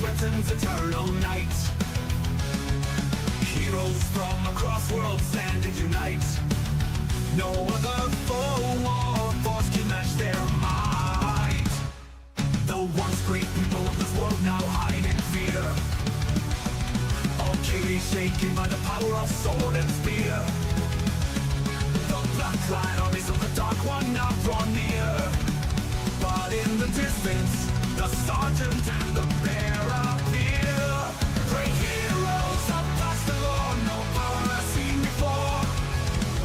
threatens eternal night. Heroes from across worlds stand and unite. No other foe or force can match their might. The once great people of this world now hide in fear. All chaos shaken by the power of sword and spear. The black-clad armies of the Dark One now draw near. But in the distance, the sergeant and the bear appear. Great heroes of past the law, no power has seen before.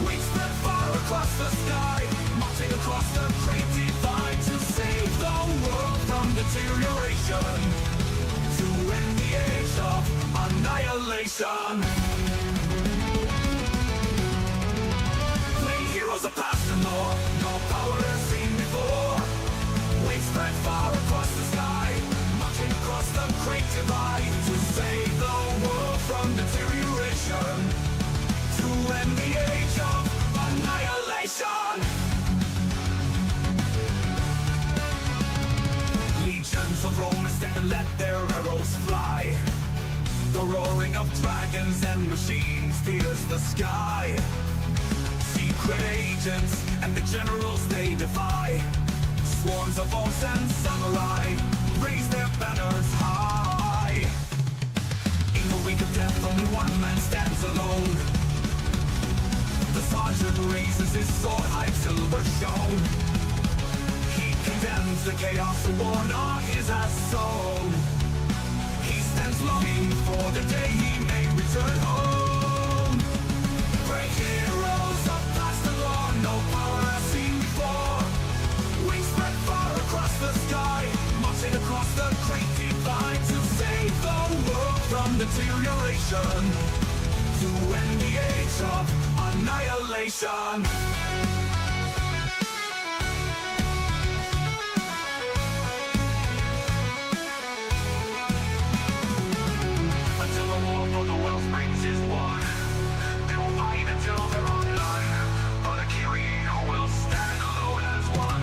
Wings spread far across the sky, marching across the great divide to save the world from deterioration, to end the age of annihilation. Great heroes of past the law, no power has seen before. Wings spread far across the sky, marching across the great divide to save the world from deterioration, to end the age of annihilation. Legions of Romans stand and let their arrows fly. The roaring of dragons and machines fills the sky. Secret agents and the generals they defy. Swarms of orcs and samurai raise their banners high. In the wake of death, only one man stands alone. The sergeant raises his sword, high silver shone. He condemns the chaos worn on his soul. He stands longing for the day he may return home. Great heroes of past the law, no power has seen before. Wings spread far across the sky, marching across the great divide to save the world from deterioration, to end the age of annihilation. Until the war for the world springs is won, they will fight until they're online. But Akiri will stand alone as one,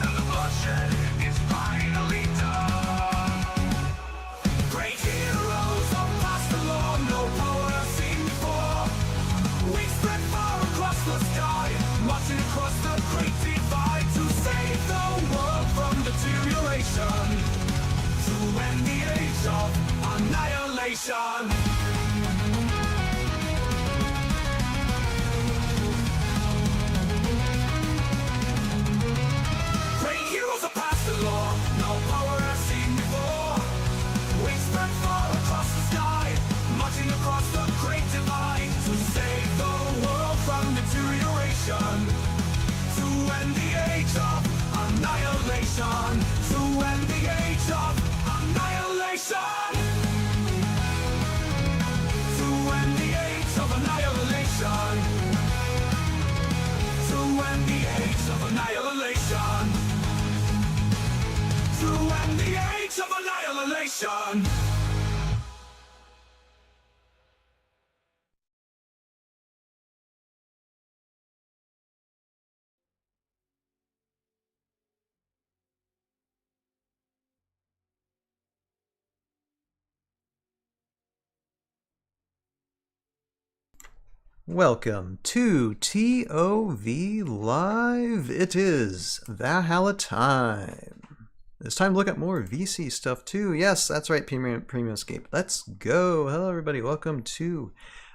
and the bloodshed is finally done. Great heroes of past the law, no power has seen before. We spread far across the sky, marching across the great divide to save the world from deterioration, to end the age of annihilation. Great heroes are past the law, no power has seen before. Wings spread far across the sky, marching across the great divide to save the world from deterioration, to end the age of annihilation, to end the age of annihilation, to end the age of annihilation, to end the age of annihilation, to end the age of annihilation. Welcome to ToV Live. It is Valhalla time. It's time to look at more VC stuff too. Yes, that's right, Heroscape. Let's go. Hello, everybody. Welcome to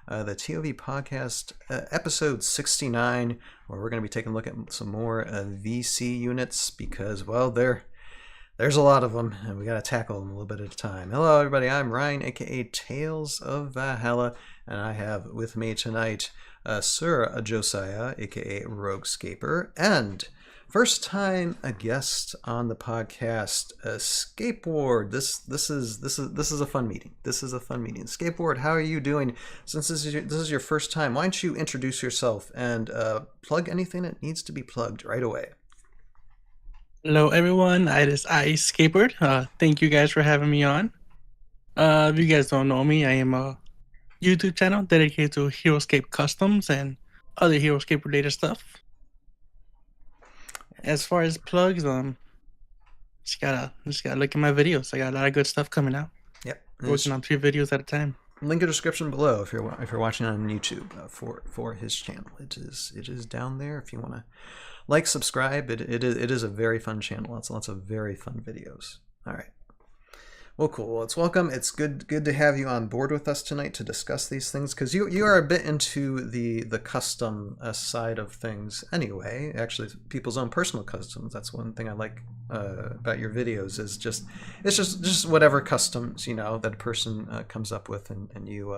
the ToV Podcast, episode 69, where we're going to be taking a look at some more VC units because, well, there's a lot of them, and we got to tackle them a little bit at a time. Hello, everybody. I'm Ryan, aka Tales of Valhalla, and I have with me tonight Sir Josiah, aka Roguescaper, and first time a guest on the podcast, Skateboard. This is a fun meeting. This is a fun meeting. Skateboard, how are you doing? Since this is your first time, why don't you introduce yourself and plug anything that needs to be plugged right away? Hello, everyone. It is Skateboard. Thank you guys for having me on. If you guys don't know me, I am a YouTube channel dedicated to Heroscape Customs and other Heroscape related stuff. As far as plugs, just gotta look at my videos. I got a lot of good stuff coming out. Working on 3 videos at a time. Link in the description below if you're watching on YouTube for his channel. It is down there if you want to subscribe. It is a very fun channel. Lots of very fun videos. All right. Well, cool. Well, it's welcome. It's good to have you on board with us tonight to discuss these things, because you are a bit into the custom side of things anyway. Actually, people's own personal customs. That's one thing I like about your videos, is it's just whatever customs that a person comes up with, and you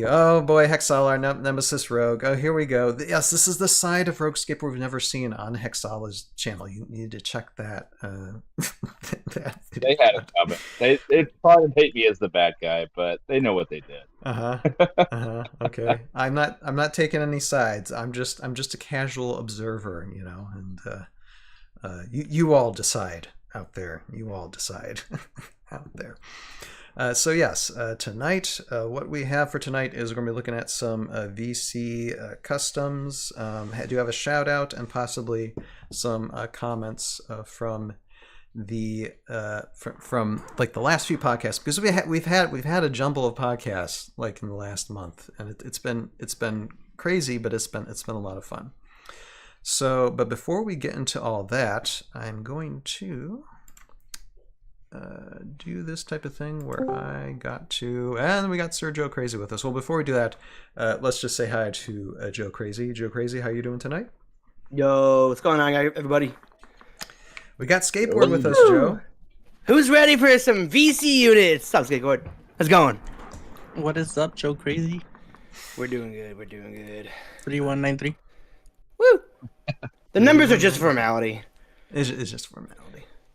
oh boy, Hexala, Nemesis Rogue. Oh, here we go. Yes, this is the side of Heroscape we've never seen on Hexala's channel. You need to check that. They had it coming. They probably hate me as the bad guy, but they know what they did. Okay. I'm not taking any sides. I'm just a casual observer, and you all decide out there. You all decide out there. So yes, tonight, what we have for tonight is we're going to be looking at some VC customs. Do have a shout out and possibly some comments from the from like the last few podcasts, because we've had a jumble of podcasts like in the last month, and it's been crazy, but it's been a lot of fun. So, but before we get into all that, I'm going to do this type of thing where and we got Sir Joe Crazy with us. Well, before we do that, let's just say hi to Joe Crazy. Joe Crazy, how you doing tonight? Yo, what's going on, everybody? We got Skateboard with us, Joe. Who's ready for some VC units? What's up, Skateboard? How's it going? What is up, Joe Crazy? We're doing good. 3193. Woo! The numbers are just formality. It's just formality.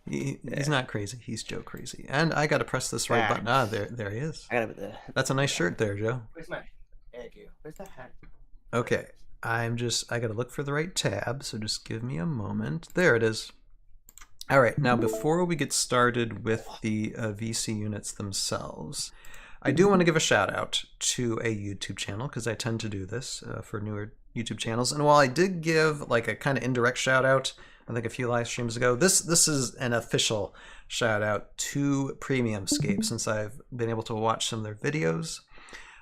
He's not crazy. He's Joe Crazy. And I got to press this right button. Ah, there he is. I gotta put the... That's a nice shirt there, Joe. Where's my... Thank you. Where's that hat? Okay. I got to look for the right tab, so just give me a moment. There it is. All right. Now, before we get started with the VC units themselves, I do want to give a shout out to a YouTube channel, because I tend to do this for newer YouTube channels. And while I did give like a kind of indirect shout out, I think a few live streams ago, this is an official shout out to Premiumscape, since I've been able to watch some of their videos.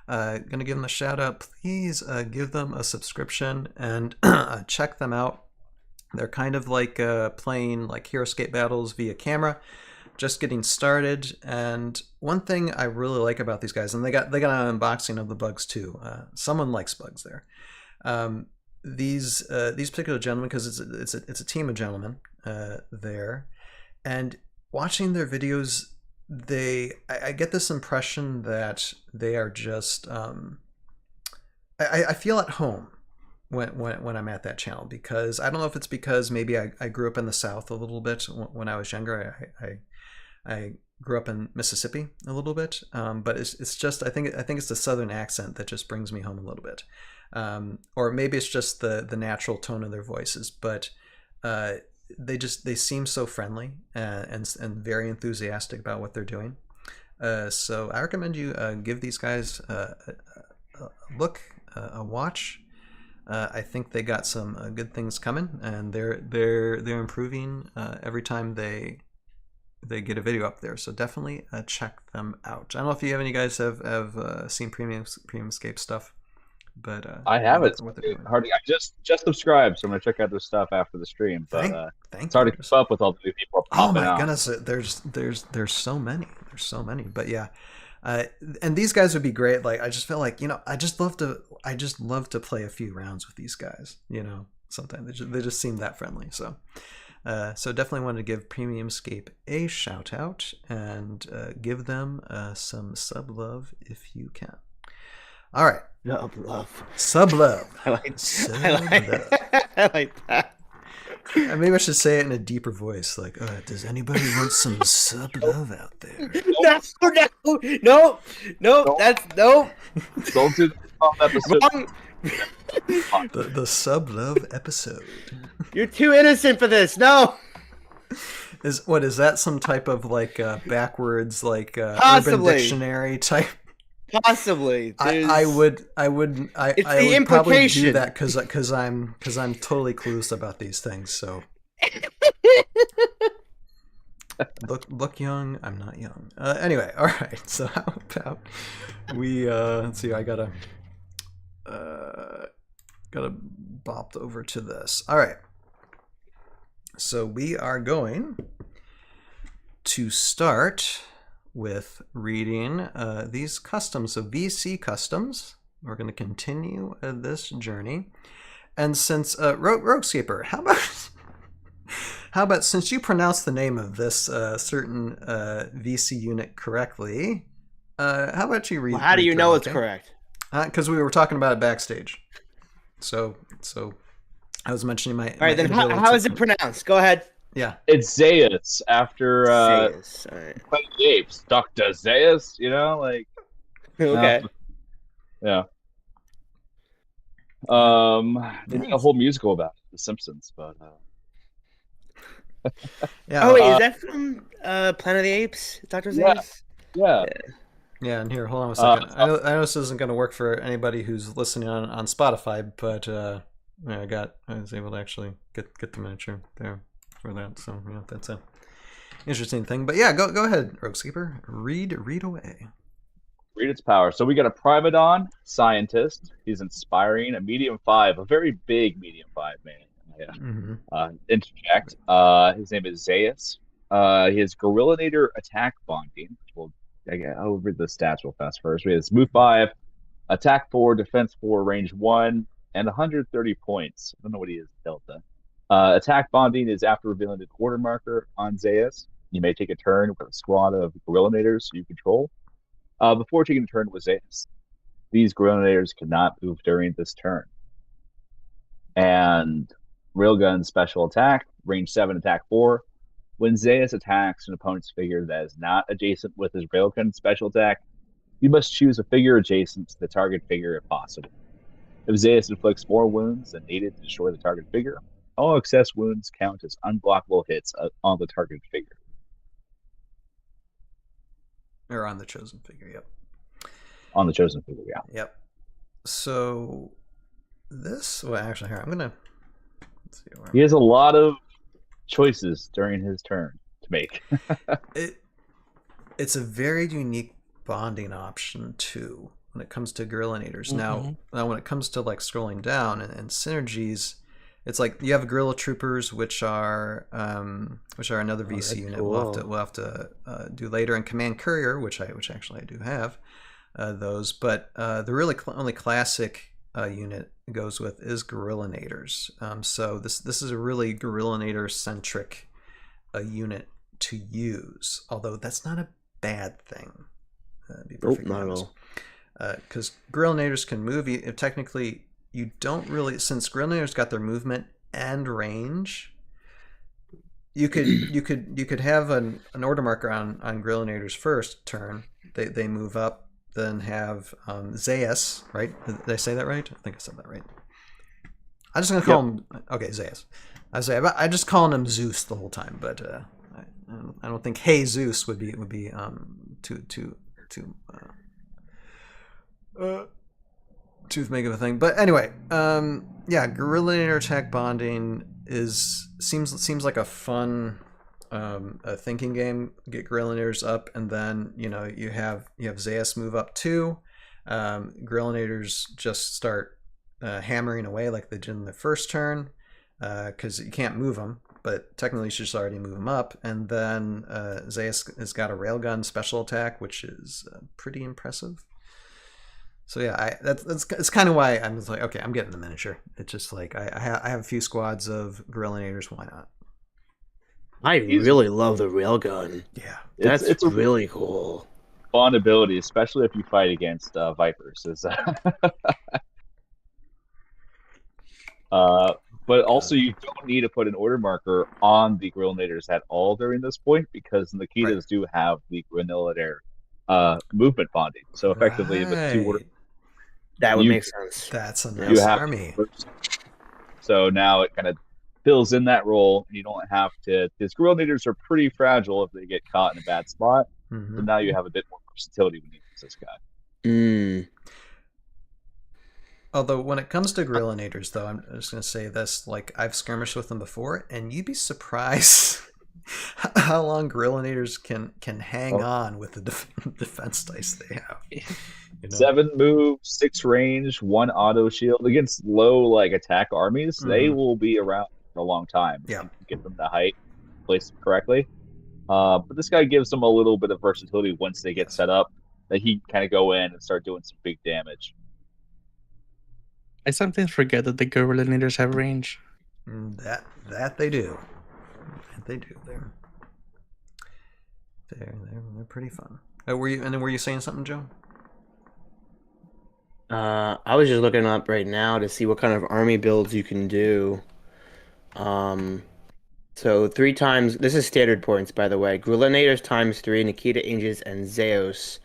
Gonna give them a shout out. Please give them a subscription and check them out. They're kind of like playing like Heroscape battles via camera, just getting started. And one thing I really like about these guys, and they got an unboxing of the bugs too. Someone likes bugs there. These particular gentlemen, because it's a team of gentlemen there, and watching their videos, I get this impression that they are just I feel at home when I'm at that channel, because I don't know if it's because maybe I grew up in the South a little bit when I was younger. I grew up in Mississippi a little bit, but it's just I think it's the Southern accent that just brings me home a little bit. Or maybe it's just the natural tone of their voices, but they seem so friendly and very enthusiastic about what they're doing. So I recommend you give these guys a look, a watch. I think they got some good things coming, and they're improving every time they get a video up there. So definitely check them out. I don't know if you guys have seen Premiumscape stuff. But I haven't. I just subscribed, so I'm gonna check out their stuff after the stream. But it's hard to keep up with all the new people. Oh my goodness, there's so many. But yeah, and these guys would be great. Like I just feel like I just love to play a few rounds with these guys. Sometimes they just seem that friendly. So definitely wanted to give Premiumscape a shout out and give them some sub love if you can. All right. Sub love. I like that. Maybe I should say it in a deeper voice. Like, does anybody want some sub love out there? No. That's no. Don't do the episode. The sub love episode. You're too innocent for this. No. Is that some type of like backwards like Possibly. Urban Dictionary type? Possibly. I would implication. Probably do that because I'm totally clueless about these things. So Look young. I'm not young. Anyway, all right. So how about we? Let's see. I gotta bopped over to this. All right. So we are going to start with reading these customs. So VC customs. We're going to continue this journey. And since Roguescaper, how about since you pronounced the name of this certain VC unit correctly, how about you read? Well, how do you know it's correct? Because we were talking about it backstage. So I was mentioning my. All right, then how is it pronounced? Go ahead. Yeah, it's Zaeus after Zaeus. All right. Planet of the Apes. Dr. Zaeus, like. Okay. Yeah. They made a whole musical about it, The Simpsons, but. Yeah. Oh wait, is that from Planet of the Apes? Dr. Zaeus? Yeah. Yeah, and here, hold on a second. I know this isn't going to work for anybody who's listening on Spotify, but I was able to actually get the miniature there for that. So yeah, that's a interesting thing. But yeah, go ahead, Rogueskeeper. Read away. Read its power. So we got a Primadon scientist. He's inspiring, a medium 5, a very big medium 5 man. Yeah. Mm-hmm. Interject. His name is Zaeus. He has Gorillinator attack bonding. I'll read the stats real fast first. We have move 5, attack 4, defense 4, range 1, and 130 points. I don't know what he is, Delta. Attack bonding is after revealing the quarter marker on Zaeus. You may take a turn with a squad of Gorillinators you control. Before taking a turn with Zaeus, these Gorillinators cannot move during this turn. And Railgun special attack, range 7, attack 4. When Zaeus attacks an opponent's figure that is not adjacent with his Railgun special attack, you must choose a figure adjacent to the target figure if possible. If Zaeus inflicts more wounds than needed to destroy the target figure, all excess wounds count as unblockable hits on the target figure. Or on the chosen figure, yep. On the chosen figure, yeah. Yep. So actually, here, I'm going to... He has a lot of choices during his turn to make. It's a very unique bonding option too when it comes to Gorillinators. Mm-hmm. Now when it comes to like scrolling down and synergies, it's like you have Guerrilla Troopers, which are another VC unit. Cool. We'll have to do later, and Command Courier, which actually I do have those, but the really only classic unit goes with is Gorillinators. So this is a really Gorillinator centric unit to use, although that's not a bad thing. Not at all. Because Gorillinators can move. Technically, you don't really, since Gorillinators got their movement and range. You could have an order marker on Gorillinators first turn. They move up. Then have Zaeus, right? Did I say that right? I think I said that right. I'm just gonna call him. Okay, Zaeus. I just calling him Zeus the whole time, but I don't think Hey Zeus would be too big of a thing. But anyway, Gorillinator attack bonding seems like a fun. A thinking game. Get Gorillinators up, and then you have Zaeus move up too. Gorillinators just start hammering away like they did in the first turn, because you can't move them, but technically you should just already move them up. And then Zaeus has got a railgun special attack, which is pretty impressive. So yeah, that's kind of why I'm just like, okay, I'm getting the miniature. It's just like I have a few squads of Gorillinators. Why not? I really love the railgun. Yeah, it's really cool. Fun ability, especially if you fight against Vipers. But also, you don't need to put an order marker on the Gorillinators at all during this point, because the Nikitas do have the Gorillinator movement bonding. So effectively, if it's 2 order, that would make sense. That's a nice army. So now it kind of fills in that role, and you don't have to, because Gorillinators are pretty fragile if they get caught in a bad spot. Mm-hmm. So now you have a bit more versatility when you use this guy. Although when it comes to Gorillinators, though, I'm just going to say this, like, I've skirmished with them before, and you'd be surprised how long Gorillinators can hang Oh. on with the defense dice they have. You know? 7 move, 6 range, 1 auto shield against low like attack armies. They Mhm. will be around for a long time. Yeah. If you get them to height, place them correctly. But this guy gives them a little bit of versatility once they get Yes. set up. That he kind of go in and start doing some big damage. I sometimes forget that the Gorillinators have range. That they do. That they do. They're pretty fun. Were you saying something, Joe? I was just looking up right now to see what kind of army builds you can do. So 3 times. This is standard points, by the way. Gorillinators times 3, Nikita Aegis, and Zaeus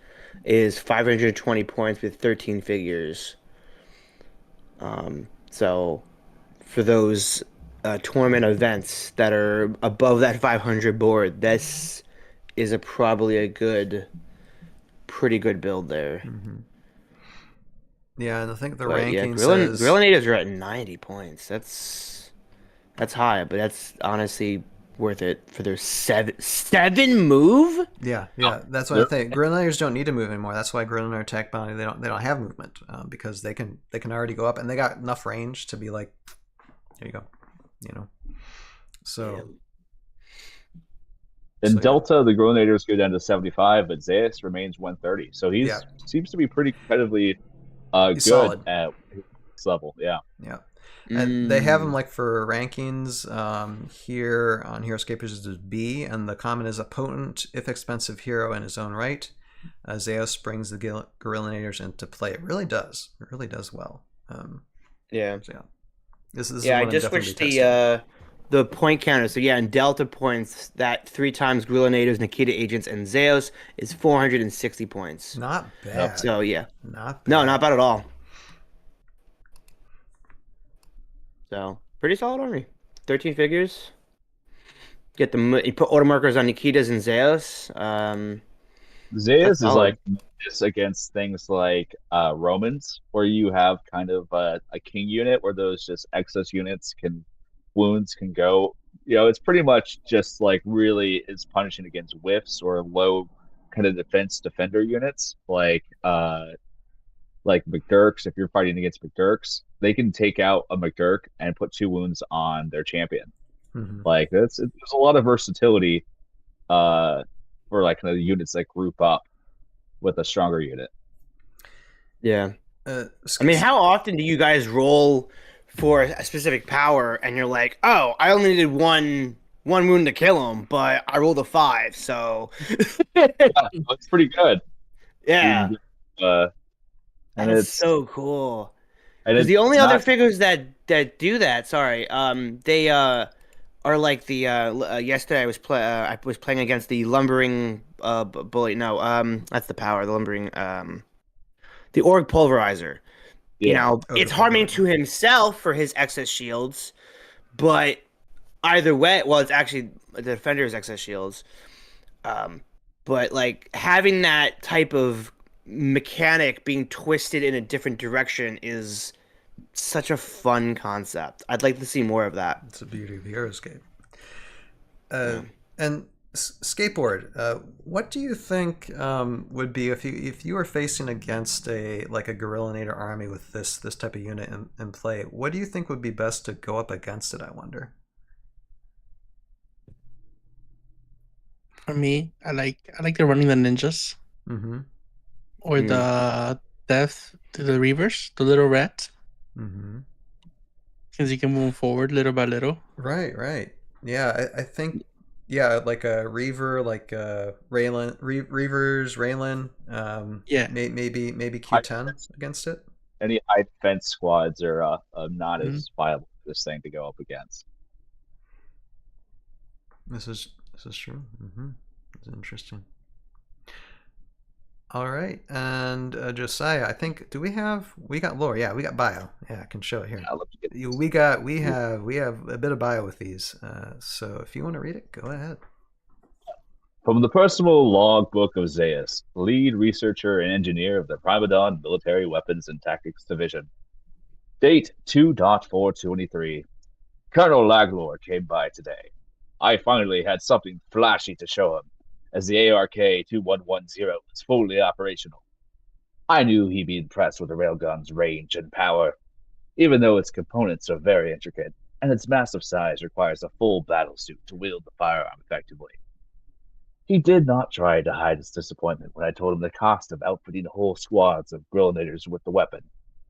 is 520 points with 13 figures. So for those tournament events that are above that 500 board, this is probably a pretty good build there. Mm-hmm. Yeah, and I think the But yeah, ranking says Gorillinators are at 90 points. That's high, but that's honestly worth it for their seven move. Yeah, that's what I think. Gorillinators don't need to move anymore. That's why Gorillinator Attack Bounty they don't have movement because they can already go up and they got enough range to be like, here you go, you know. So In So, yeah. Delta, the Gorillinators go down to 75, but Zaeus remains 130. So he seems to be pretty competitively good solid. at this level. Yeah. Yeah. And they have them like for rankings here on Heroscape is B, and the common is a potent, if expensive hero in his own right. Zaeus brings the Gorillinators into play. It really does. It really does well. Yeah. So yeah. This is Yeah, I one I'm just definitely switched testing. the point counter. So yeah, in Delta points, that 3 times Gorillinators, Nikita Agents, and Zaeus is 460 points. Not bad. So yeah. Not bad. No, not bad at all. So pretty solid army. 13 figures. You put order markers on Nikitas and Zaeus. Zaeus is solid. like this against things like Romans, where you have kind of a king unit where those just excess wounds can go. You know, it's pretty much just like really is punishing against whiffs or low kind of defender units like McDurks. If you're fighting against McDurks, they can take out a McDurk and put 2 wounds on their champion. Mm-hmm. Like there's a lot of versatility for like kind of the units that group up with a stronger unit. Yeah. I mean, how often do you guys roll for a specific power and you're like, oh, I only needed one wound to kill him, but I rolled a 5, so It's pretty good. yeah. And That's it's so cool. and Because it's the only not- other figures that do that, they are like the yesterday I was playing against the lumbering bully. No, that's the power. The lumbering the org pulverizer. yeah. You know, Oh, it's the harming pulverizer. to himself for his excess shields, but either way, well, it's actually the defender's excess shields. But like having that type of mechanic being twisted in a different direction is such a fun concept. I'd like to see more of that. It's the beauty of the Heroscape. And skateboard. What do you think would be if you were facing against a Gorillinator army with this type of unit in play? What do you think would be best to go up against it? I wonder. For me, I like the running the ninjas Mm-hmm. or the death to the reavers, the little rat, Mm-hmm. since you can move forward little by little. Right. Yeah, I think like a Reaver, like Raylan, Reavers, Raylan. Yeah. Maybe Q10 against it. Any high defense squads are not Mhm. as viable for this thing to go up against. This is true. Mm-hmm. It's interesting. All right, and Josiah, I think we got lore? Yeah, we got bio. Yeah, I can show it here. I'd love to get We have a bit of bio with these. So if you want to read it, go ahead. From the personal logbook of Zaeus, lead researcher and engineer of the Primadon Military Weapons and Tactics Division. Date 2.423. Colonel Laglor came by today. I finally had something flashy to show him, as the ARK-2110 was fully operational. I knew he'd be impressed with the railgun's range and power, even though its components are very intricate, and its massive size requires a full battlesuit to wield the firearm effectively. He did not try to hide his disappointment when I told him the cost of outfitting whole squads of grillinators with the weapon,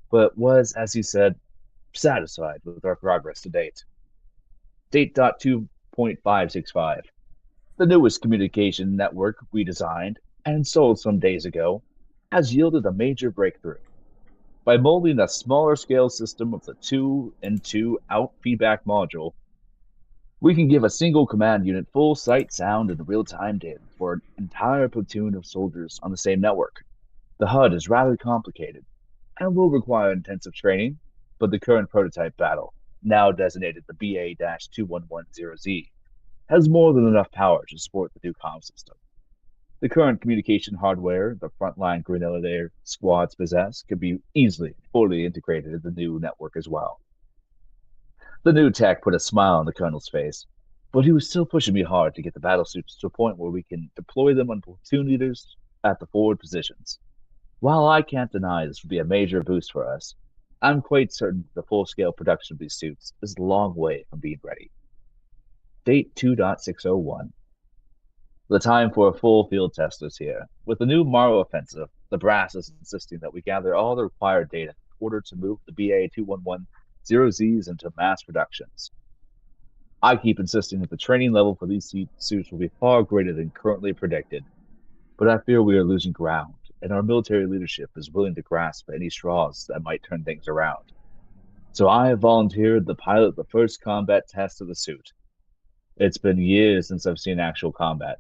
but was, as he said, satisfied with our progress to date. Date.2.565. The newest communication network we designed and installed some days ago has yielded a major breakthrough. By molding a smaller scale system of the 2-in-2 out feedback module, we can give a single command unit full sight, sound, and real-time data for an entire platoon of soldiers on the same network. The HUD is rather complicated and will require intensive training, but the current prototype battle, now designated the BA-2110Z, has more than enough power to support the new comm system. The current communication hardware the frontline Grenadier squads possess could be easily fully integrated in the new network as well. The new tech put a smile on the Colonel's face, but he was still pushing me hard to get the battlesuits to a point where we can deploy them on platoon leaders at the forward positions. While I can't deny this would be a major boost for us, I'm quite certain the full-scale production of these suits is a long way from being ready. Date 2.601. The time for a full field test is here. With the new Morrow offensive, the brass is insisting that we gather all the required data in order to move the BA-2110Zs into mass productions. I keep insisting that the training level for these suits will be far greater than currently predicted, but I fear we are losing ground, and our military leadership is willing to grasp any straws that might turn things around. So I have volunteered to pilot the first combat test of the suit. It's been years since I've seen actual combat,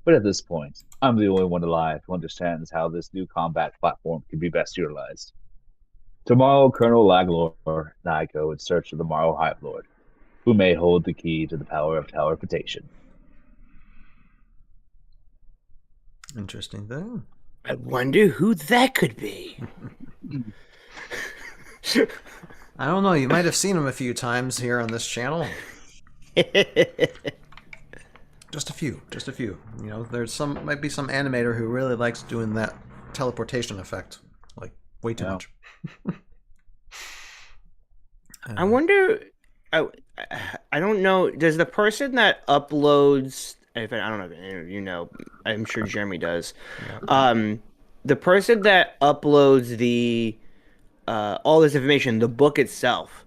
but at this point, I'm the only one alive who understands how this new combat platform can be best utilized. Tomorrow, Colonel Laglor and I go in search of the Morrow Hive Lord, who may hold the key to the power of teleportation. Interesting thing. I wonder who that could be. I don't know. You might have seen him a few times here on this channel. Just a few. You know, might be some animator who really likes doing that teleportation effect, like way too much. I wonder. I don't know. Does the person that uploads? If I don't know if you know, I'm sure Jeremy does. Yeah. The person that uploads the all this information, the book itself.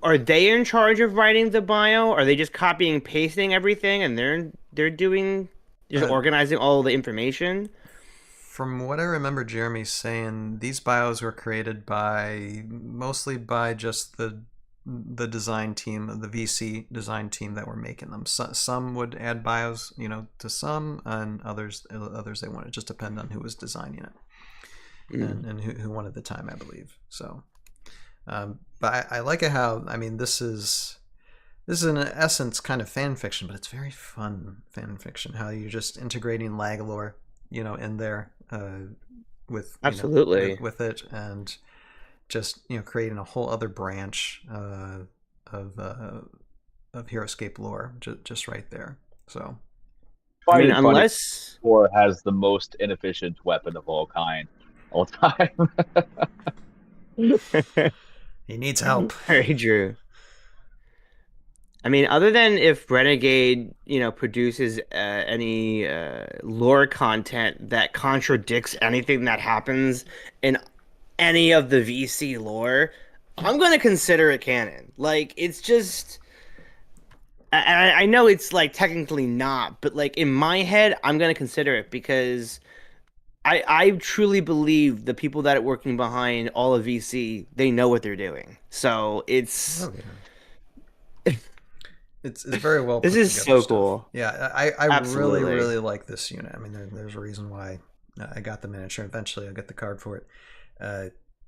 Are they in charge of writing the bio? Are they just copying and pasting everything, and they're doing just organizing all the information? From what I remember, Jeremy saying these bios were created mostly by just the design team, the VC design team that were making them. Some would add bios, you know, to some, and others they wanted. It just depend on who was designing it and who wanted the time, I believe. So. But I like it how, I mean, this is in essence kind of fan fiction, but it's very fun fan fiction. How you're just integrating Laglor, you know, in there with absolutely, you know, with it, and just, you know, creating a whole other branch of Heroscape lore just right there. So, I mean, unless Thor has the most inefficient weapon of all time. He needs help. Very true. I mean, other than if Renegade, you know, produces any lore content that contradicts anything that happens in any of the VC lore, I'm going to consider it canon. Like, it's just... I know it's, like, technically not, but, like, in my head, I'm going to consider it because... I truly believe the people that are working behind all of VC, they know what they're doing. So it's it's very well. This is so stuff. Cool. Yeah, I really like this unit. I mean, there's a reason why I got the miniature. Eventually, I'll get the card for it.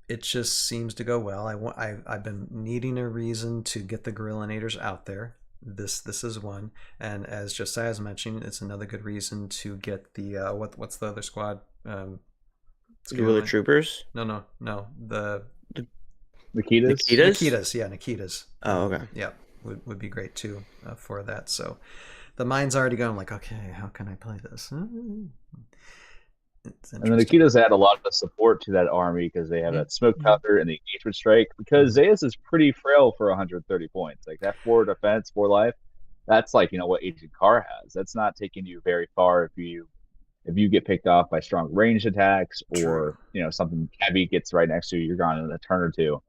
It just seems to go well. I've been needing a reason to get the Grillinators out there. This is one, and as Josiah's mentioning, it's another good reason to get the what's the other squad? Guerrilla Troopers? No. The Nikitas? Nikitas, yeah, Nikitas. Oh, okay. Yeah. would be great too for that. So the mind's already going like, okay, how can I play this? It's And then the interesting. Akitas add a lot of support to that army because they have that smoke Mhm. cover and the engagement strike. Because Zaeus is pretty frail for 130 points. Like that 4 defense, 4 life. That's like what Agent Carr has. That's not taking you very far if you get picked off by strong ranged attacks or something heavy gets right next to you. You're gone in a turn or two.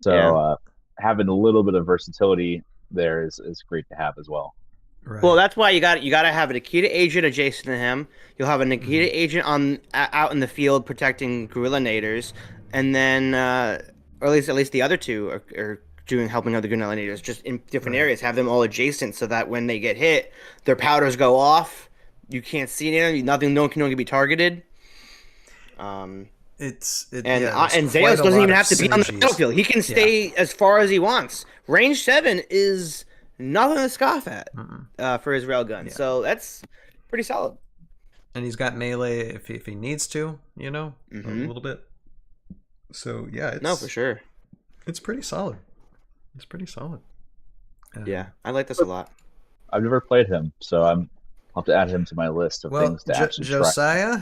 Yeah. So having a little bit of versatility there is great to have as well. Right. Well, that's why you got to have an Akita agent adjacent to him. You'll have an Akita agent out in the field protecting guerrilla naders, and then or at least the other two are helping other guerrilla naders just in different Right. areas. Have them all adjacent so that when they get hit, their powders go off. You can't see them. No one can be targeted. And Zaeus doesn't even have to be on the battlefield. He can stay as far as he wants. Range 7 is nothing to scoff at for his railgun. So that's pretty solid. And he's got melee if he needs to, a little bit. So yeah, No, for sure. It's pretty solid. It's pretty solid. Yeah, I like this a lot. I've never played him, so I'll have to add him to my list of things to actually try. Josiah,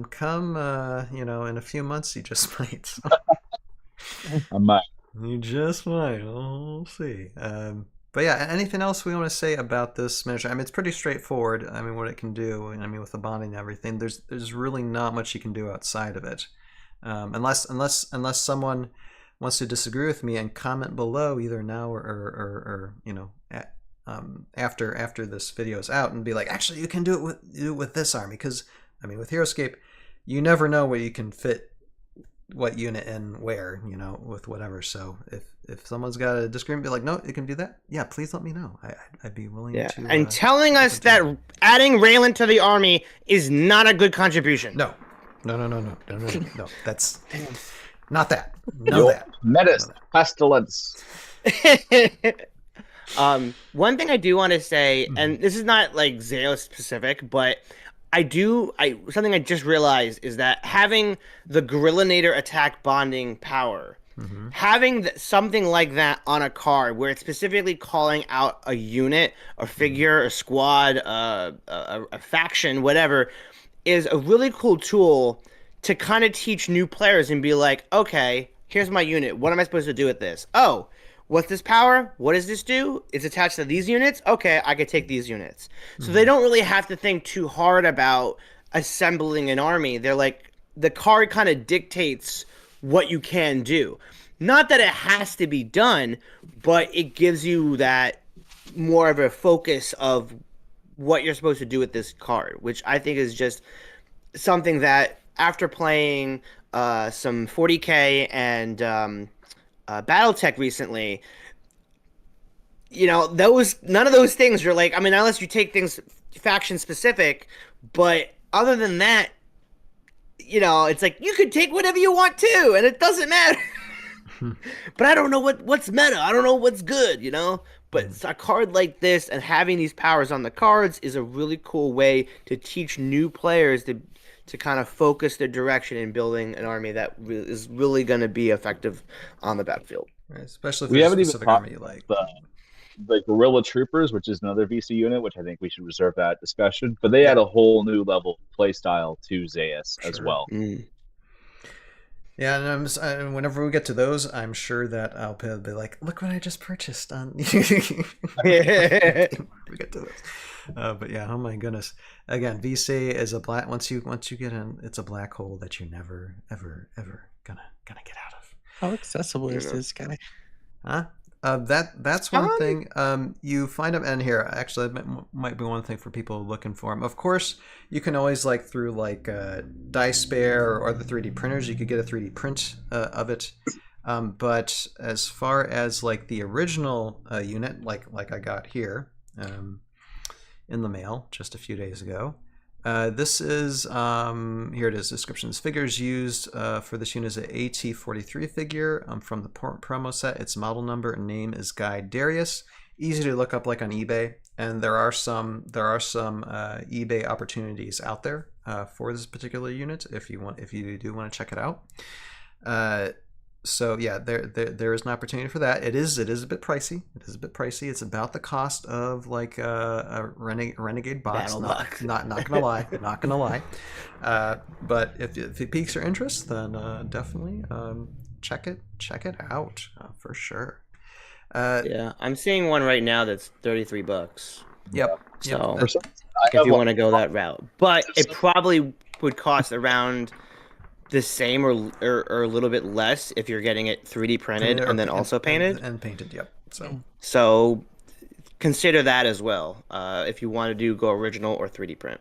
come, in a few months, you just might. I might. You just might. We'll see. But yeah, anything else we want to say about this measure? I mean, it's pretty straightforward. I mean, what it can do. I mean, with the bonding and everything, there's really not much you can do outside of it, unless someone wants to disagree with me and comment below either now or after this video is out and be like, actually, you can do it with this army, because I mean, with Heroscape, you never know where you can fit what unit in where, with whatever. So if someone's got a disagreement, be like, no, you can do that. Yeah, please let me know. I'd be willing to. And telling us that adding Raylan to the army is not a good contribution. No. That's not that. No, that. Metis pestilence. One thing I do want to say, and this is not like Zaeus specific, but something I just realized is that having the Guerrilla Nader attack bonding power, having something like that on a card where it's specifically calling out a unit, a figure, a squad, a faction, whatever, is a really cool tool to kind of teach new players and be like, okay, here's my unit. What am I supposed to do with this? Oh, what's this power? What does this do? It's attached to these units? Okay, I could take these units. So they don't really have to think too hard about assembling an army. They're like, the card kind of dictates what you can do. Not that it has to be done, but it gives you that more of a focus of what you're supposed to do with this card, which I think is just something that after playing some 40K and BattleTech recently, none of those things are like, I mean, unless you take things faction specific, but other than that, it's like you could take whatever you want to, and it doesn't matter. But I don't know what's meta. I don't know what's good, But a card like this and having these powers on the cards is a really cool way to teach new players to kind of focus their direction in building an army that is really going to be effective on the battlefield. Right, especially if We there's a haven't even specific army you talked like. the Guerrilla Troopers, which is another VC unit, which I think we should reserve that discussion. But they add a whole new level of play style to Zaeus as well. Yeah, and whenever we get to those, I'm sure that I'll be like, look what I just purchased on. We get to those. But yeah, oh my goodness. Again, VC is a black. Once you get in, it's a black hole that you're never ever gonna get out of. How accessible is this guy? Huh? That's one thing. You find them in here. Actually, that might be one thing for people looking for them. Of course, you can always through DieSpare or the 3D printers, you could get a 3D print of it. But as far as the original unit, like I got here in the mail just a few days ago. This is, here it is, descriptions. Figures used for this unit is an AT-43 figure from the promo set. Its model number and name is Guy Darius. Easy to look up on eBay, and there are some eBay opportunities out there for this particular unit if you do want to check it out. So yeah, there is an opportunity for that. It is a bit pricey. It's about the cost of like a renegade box. Battle Not, box. not gonna lie, not gonna lie. But if it piques your interest, then definitely check it out for sure. Yeah, I'm seeing one right now that's $33. Yep. So For some, if you want to go that route, but it probably would cost around the same or a little bit less if you're getting it 3D printed and then also painted. And painted. Yep. So consider that as well if you want to go original or 3D print.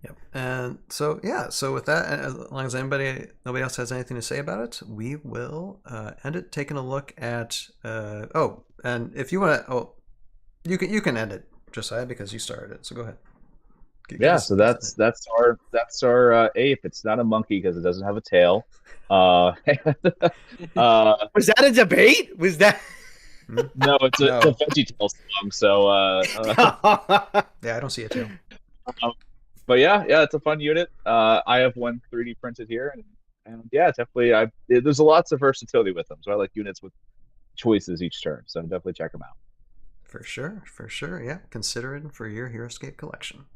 Yep. And so yeah, so with that, as long as nobody else has anything to say about it, we will end it taking a look at and if you want to you can end it, Josiah, because you started it. So go ahead. So that's our ape. It's not a monkey because it doesn't have a tail. Was that a debate? Was that? No, it's a VeggieTales song. So yeah, I don't see a tail. But yeah, it's a fun unit. I have one 3D printed here, and yeah, definitely. There's lots of versatility with them, so I like units with choices each turn. So definitely check them out. For sure. Yeah, consider it for your Heroscape collection.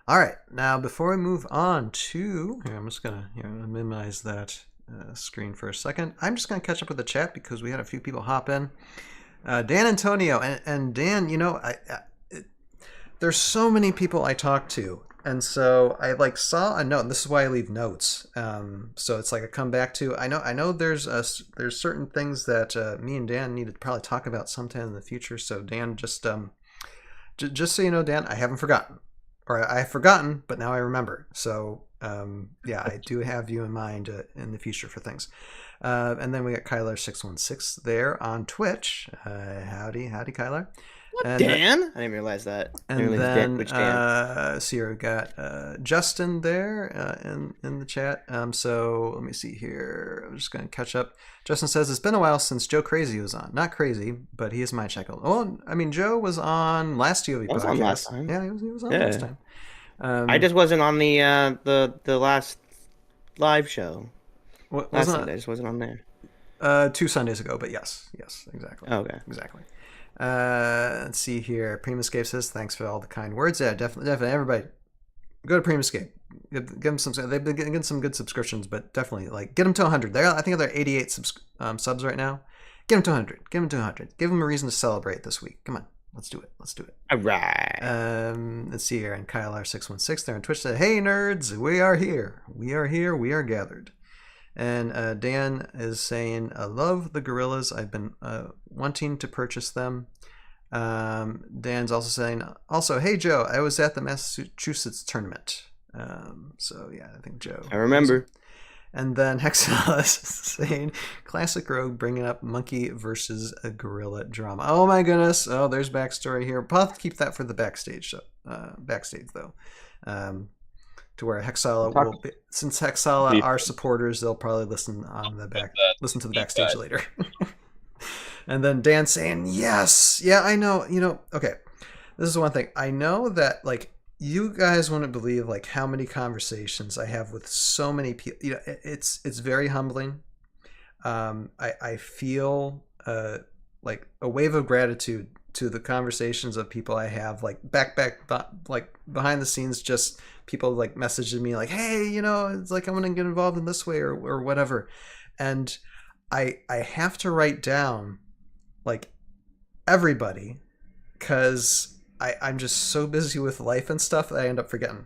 All right, now before we move on to, I'm just gonna minimize that screen for a second. I'm just gonna catch up with the chat because we had a few people hop in. Dan Antonio and Dan, there's so many people I talk to, and so I saw a note. And this is why I leave notes. So it's like I come back to. I know there's certain things that me and Dan need to probably talk about sometime in the future. So Dan, just so you know, Dan, I haven't forgotten. Or I've forgotten, but now I remember. So, yeah, I do have you in mind in the future for things. And then we got Kyler616 there on Twitch. Howdy, Kyler. And, Dan? I didn't realize that. And then, which Dan? Sierra got Justin there in the chat. So let me see here. I'm just going to catch up. Justin says, it's been a while since Joe Crazy was on. Not crazy, but he is my checkle. Oh, I mean, Joe was on last ToV podcast. Was on last time. Yeah, he was on last time. I just wasn't on the last live show. Last Sunday, I just wasn't on there. 2 Sundays ago, but yes, exactly. Okay. Exactly. Let's see here. Primascape says, thanks for all the kind words. Yeah, definitely. Everybody, go to Primascape. Give them some. They've been getting some good subscriptions, but definitely get them to 100. I think they're 88 subs right now. Get them to 100. Give them to 100. Give them a reason to celebrate this week. Come on, let's do it. All right. Let's see here. And KyleR616 there on Twitch said, "Hey nerds, we are here. We are gathered." And Dan is saying, I love the gorillas. I've been wanting to purchase them. Dan's also saying, hey, Joe, I was at the Massachusetts tournament. So, yeah, I think Joe. I remember. And then Hexel is saying, classic rogue bringing up monkey versus a gorilla drama. Oh, my goodness. Oh, there's backstory here. We'll have to keep that for the backstage, though. To where Hexala will be, since Hexala are supporters, they'll probably listen to the backstage later. And then Dan saying, yes, yeah, I know, okay. This is one thing. I know that you guys wouldn't believe how many conversations I have with so many people. It's very humbling. I feel like a wave of gratitude to the conversations of people I have back behind the scenes, just people messaging me hey, it's I want to get involved in this way or whatever. And I have to write down everybody because I'm just so busy with life and stuff that I end up forgetting.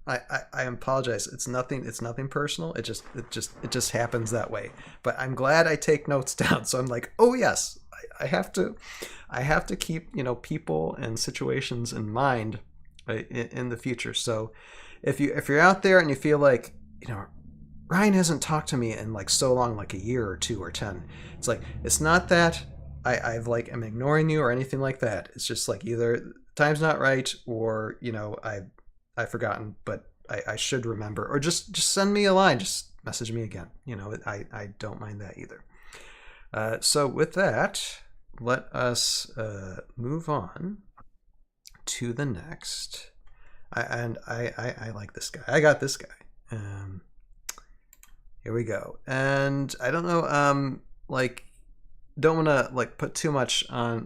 I apologize. It's nothing personal. It just happens that way. But I'm glad I take notes down. So I'm oh yes, I have to keep people and situations in mind in the future. So if you're out there and you feel Ryan hasn't talked to me in so long, a year or 2 or 10, it's not that I've am ignoring you or anything like that. It's just either time's not right or I've forgotten, but I should remember, or just send me a line, just message me again. I don't mind that either. So with that, let us move on to the next. I like this guy. I got this guy. Here we go. And I don't know, like, don't want to like put too much on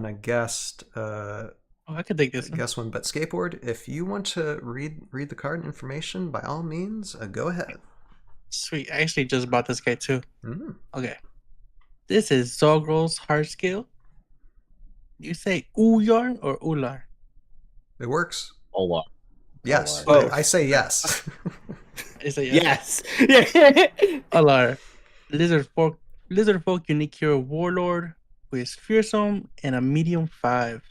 a guest Oh, I could take this one. guest one, but skateboard. If you want to read the card information, by all means, go ahead. Sweet. I actually just bought this guy too. Mm. Okay. This is Zogross Hardscale. You say Uyar or Ular? It works. Ola. Yes, Both. I say yes. I say yes. Yes. Ular. Lizard folk unique hero warlord who is fearsome and a medium 5.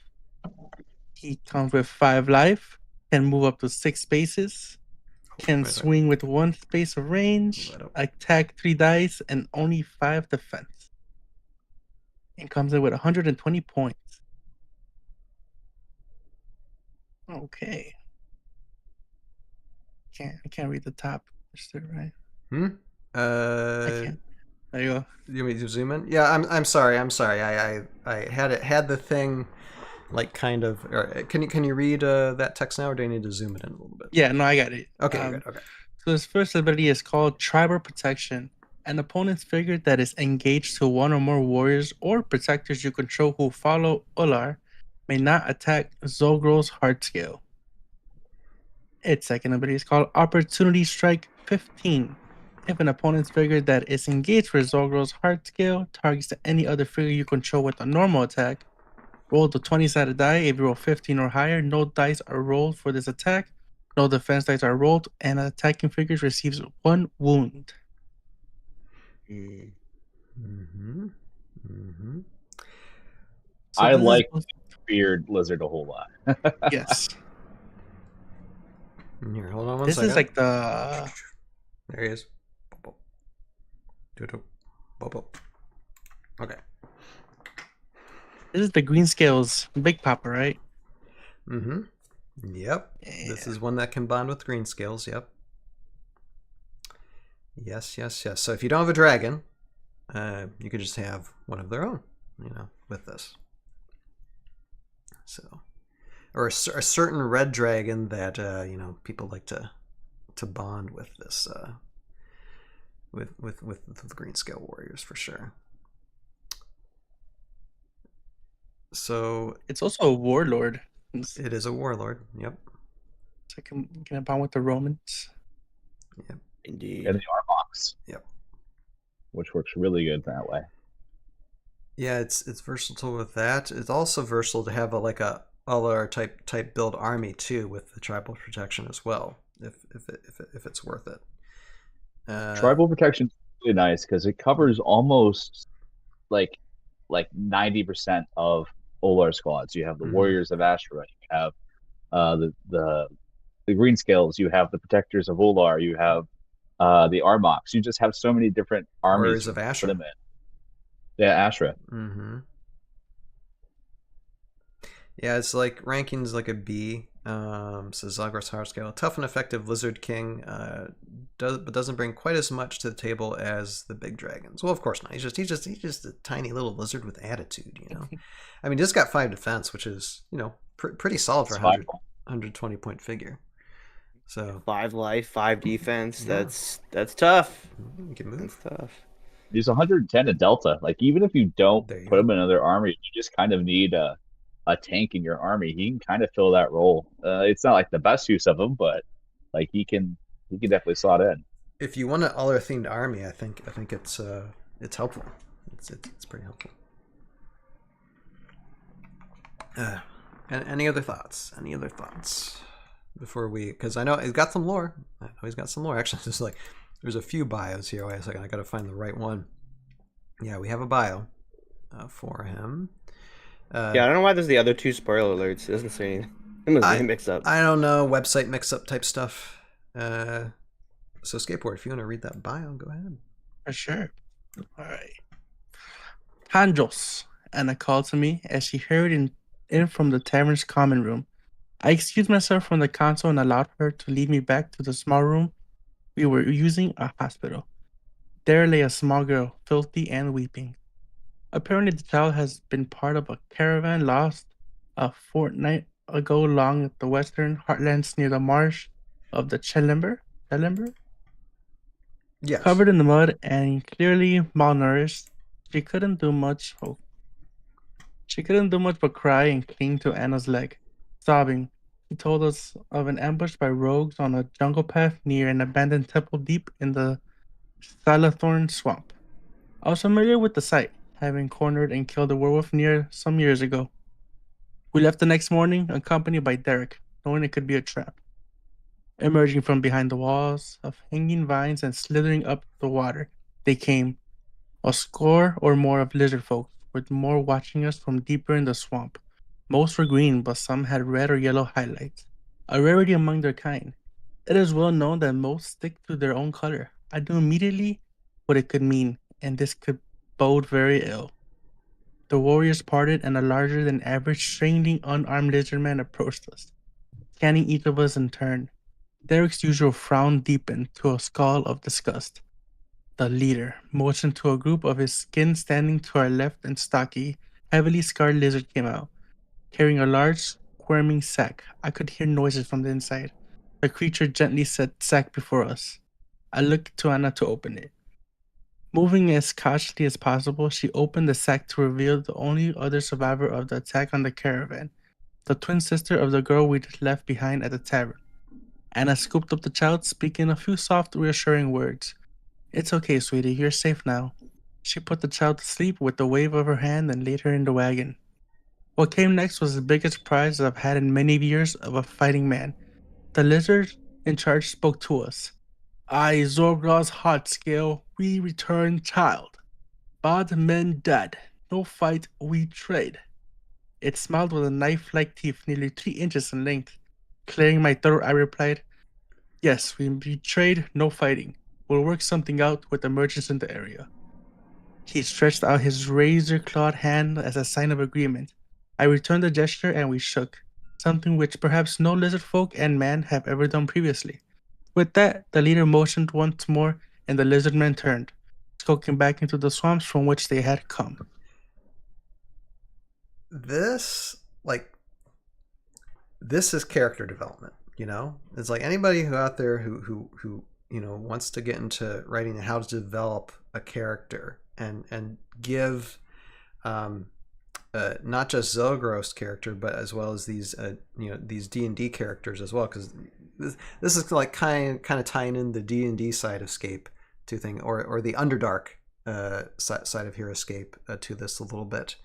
He comes with 5 life, can move up to 6 spaces, can Right. swing with 1 space of range, Right up. attack 3 dice, and only 5 defense. And comes in with 120 points. Okay. I can't read the top. Is that right? I can't. There you go. You want me to zoom in? Yeah, I'm sorry. I had the thing like kind of. Can you read that text now, or do I need to zoom it in a little bit? Yeah, no, I got it. Okay, good. Okay. So his first ability is called Tribal Protection. An opponent's figure that is engaged to one or more warriors or protectors you control who follow Ular may not attack Zogross Hardscale. Its second ability is called Opportunity Strike 15. If an opponent's figure that is engaged with Zogross Hardscale targets any other figure you control with a normal attack, roll the 20-sided die. If you roll 15 or higher, no dice are rolled for this attack. No defense dice are rolled, and attacking figure receives 1 wound. Mm-hmm. Mm-hmm. So I this is like supposed- Beard Lizard a whole lot. yes. Here, hold on one This second. is like the There he is. Okay. this is the green scales big papa, right? Mm-hmm. Yep. This is one that can bond with green scales. Yep. Yes. So if you don't have a dragon, you could just have one of their own, with this. So, or a certain red dragon that people like to bond with this with the green scale warriors for sure. So It's also a warlord. it is a warlord. Yep. So I can bond with the Romans. Indeed. And the Armox. Yep. Which works really good that way. Yeah, it's versatile with that. It's also versatile to have a other type build army too, with the tribal protection as well, if it's worth it. Tribal protection is really nice because it covers almost like 90% of Olar squads. You have the Mhm. Warriors of Ashura. You have the Green Scales. You have the Protectors of Olar. You have the Armox. You just have so many different armies. Warriors of to put Ashura. them in. Yeah, Ashura. Mm-hmm. Yeah, it's like ranking's like a B. Says Zogross Hardscale, tough and effective Lizard King, but doesn't bring quite as much to the table as the big dragons. Well, of course not. He's just a tiny little lizard with attitude. I mean, just got 5 defense, which is pretty solid for a 120 point figure. So 5 life, 5 defense. Yeah. That's tough. you can That's move. tough. He's 110 at Delta. Like, even if you don't There you put go. him in another army, you just kind of need a tank in your army. He can kind of fill that role. It's not like the best use of him, but like he can definitely slot in. If you want an other themed army, I think it's helpful. It's pretty helpful. And any other thoughts? Before we, because I know he's got some lore. Actually, there's a few bios here. Wait a second, I gotta find the right one. Yeah, we have a bio for him. Yeah, I don't know why there's the other 2 spoiler alerts. It doesn't say anything. It must be mixed up. I don't know, website mix-up type stuff. So Skateboard, if you want to read that bio, go ahead. For sure. All right. Handros, Anna called to me as she hurried in from the tavern's common room. I excused myself from the console and allowed her to lead me back to the small room we were using a hospital. There lay a small girl, filthy and weeping. Apparently, the child has been part of a caravan lost a fortnight ago along the western heartlands near the marsh of the Chelember? Yes. Covered in the mud and clearly malnourished, she couldn't do much. She couldn't do much but cry and cling to Anna's leg, sobbing. She told us of an ambush by rogues on a jungle path near an abandoned temple deep in the Salathorn swamp. I was familiar with the site, having cornered and killed a werewolf near some years ago. We left the next morning, accompanied by Derek, knowing it could be a trap. Emerging from behind the walls of hanging vines and slithering up the water, they came. A score or more of lizard folk, with more watching us from deeper in the swamp. Most were green, but some had red or yellow highlights, a rarity among their kind. It is well known that most stick to their own color. I knew immediately what it could mean, and this could bode very ill. The warriors parted, and a larger than average, strangely unarmed lizard man approached us, scanning each of us in turn. Derek's usual frown deepened to a scowl of disgust. The leader motioned to a group of his skin standing to our left, and stocky, heavily scarred lizard came out, carrying a large, squirming sack. I could hear noises from the inside. The creature gently set sack before us. I looked to Anna to open it. Moving as cautiously as possible, she opened the sack to reveal the only other survivor of the attack on the caravan, the twin sister of the girl we'd left behind at the tavern. Anna scooped up the child, speaking a few soft, reassuring words. "It's okay, sweetie. You're safe now." She put the child to sleep with a wave of her hand and laid her in the wagon. What came next was the biggest prize I've had in many years of a fighting man. The lizard in charge spoke to us. "I, Zogross Hardscale, we return child. Bad men dead. No fight, we trade." It smiled with a knife-like teeth nearly 3 inches in length. Clearing my throat, I replied, "Yes, we trade, no fighting. We'll work something out with the merchants in the area." He stretched out his razor-clawed hand as a sign of agreement. I returned the gesture and we shook, something which perhaps no lizard folk and man have ever done previously. With that, the leader motioned once more and the lizard men turned, skulking back into the swamps from which they had come. This, this is character development, It's like anybody who out there who wants to get into writing how to develop a character and give not just Zogross character, but as well as these these D&D characters as well, because this is like kind of tying in the D&D side of Scape to thing, or the Underdark side of Heroscape to this a little bit.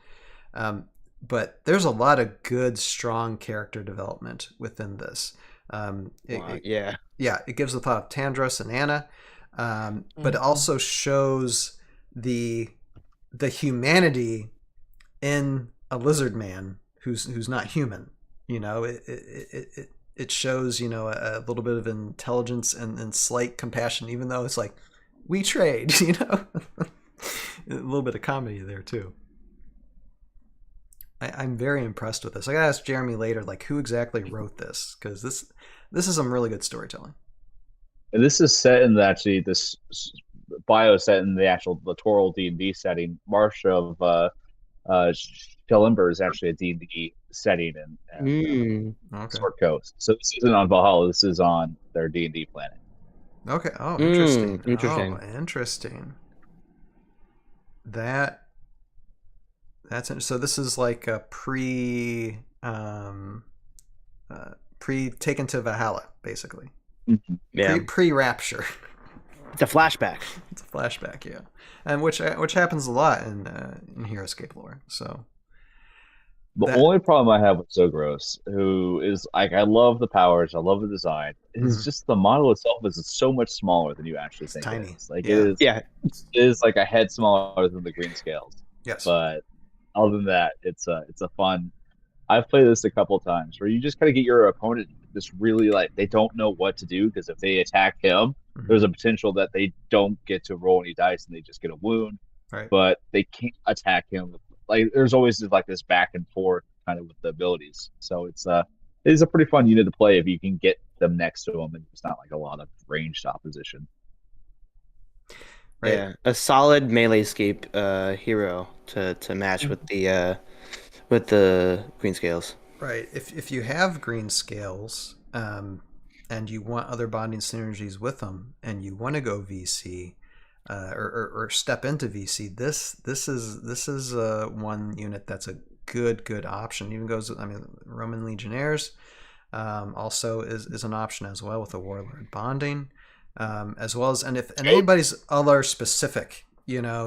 But there's a lot of good, strong character development within this. It gives the thought of Tandros and Anna, but it also shows the humanity in a lizard man who's not human. It shows a little bit of intelligence and slight compassion, even though it's like we trade. A little bit of comedy there too. I'm very impressed with this. I gotta ask Jeremy later, who exactly wrote this, because this is some really good storytelling. And this is set in this bio set in the littoral D&D setting. Marsh of Shelimber is actually a D&D setting in Sword Coast. So this isn't on Valhalla. This is on their D&D planet. Okay. Oh, interesting. Interesting. Oh, interesting. That's so. This is like a pre taken to Valhalla, basically. Mm-hmm. Yeah. Pre rapture. It's a flashback. It's a flashback, yeah, and which happens a lot in Heroscape lore. So the only problem I have with Zogross, who is I love the powers, I love the design, is just the model itself is so much smaller than you actually think. Tiny. It is like a head smaller than the green scales. Yes. But other than that, it's a fun. I've played this a couple of times where you just kind of get your opponent just really they don't know what to do, because if they attack him, there's a potential that they don't get to roll any dice and they just get a wound. Right. But they can't attack him. There's always this back and forth kind of with the abilities. So it is a pretty fun unit to play if you can get them next to him and it's not a lot of ranged opposition. Right. Yeah, a solid melee scape hero to match with the green scales. Right. If you have green scales, and and you want other bonding synergies with them, and you want to go VC, or step into VC, this is one unit that's a good option. Even goes, I mean, Roman Legionnaires also is an option as well with a Warlord bonding, as well as, and anybody's Ular specific,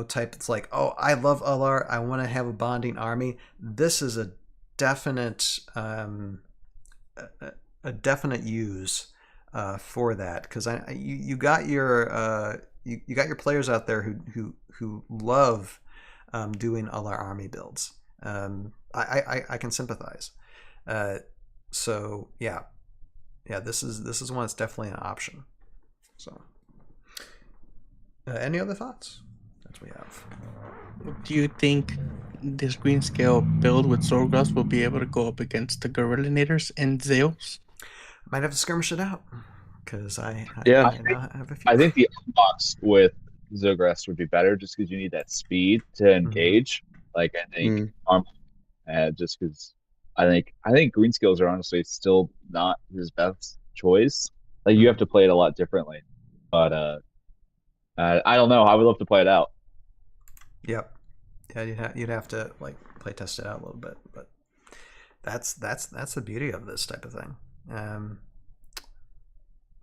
type, it's like, oh, I love Ular, I want to have a bonding army. This is a definite use for that, because you got your you got your players out there who love doing Ular army builds. I can sympathize. So yeah, this is one that's definitely an option. So any other thoughts that we have? Do you think this green scale build with Zogross will be able to go up against the Gorillinators and Zaeus? Might have to skirmish it out, because I have a few. I think the unbox with Zogross would be better, just because you need that speed to engage. Like, I think just because I think green skills are honestly still not his best choice. Like, you have to play it a lot differently. But I don't know. I would love to play it out. Yep. Yeah, you'd have to like play test it out a little bit, but that's the beauty of this type of thing.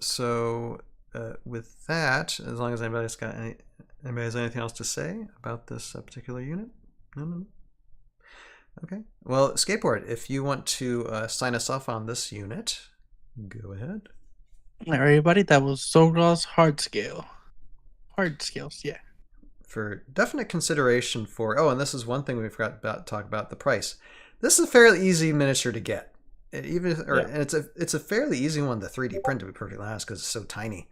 So with that, as long as anybody has anything else to say about this particular unit, no. Okay. Well, Skateboard, if you want to sign us off on this unit, go ahead. All right, everybody, that was Zogross Hardscale. Hardscales, yeah. For definite consideration for, and this is one thing we forgot about to talk about, the price. This is a fairly easy miniature to get. And it's a fairly easy one to 3D print, to be perfectly honest, because it's so tiny.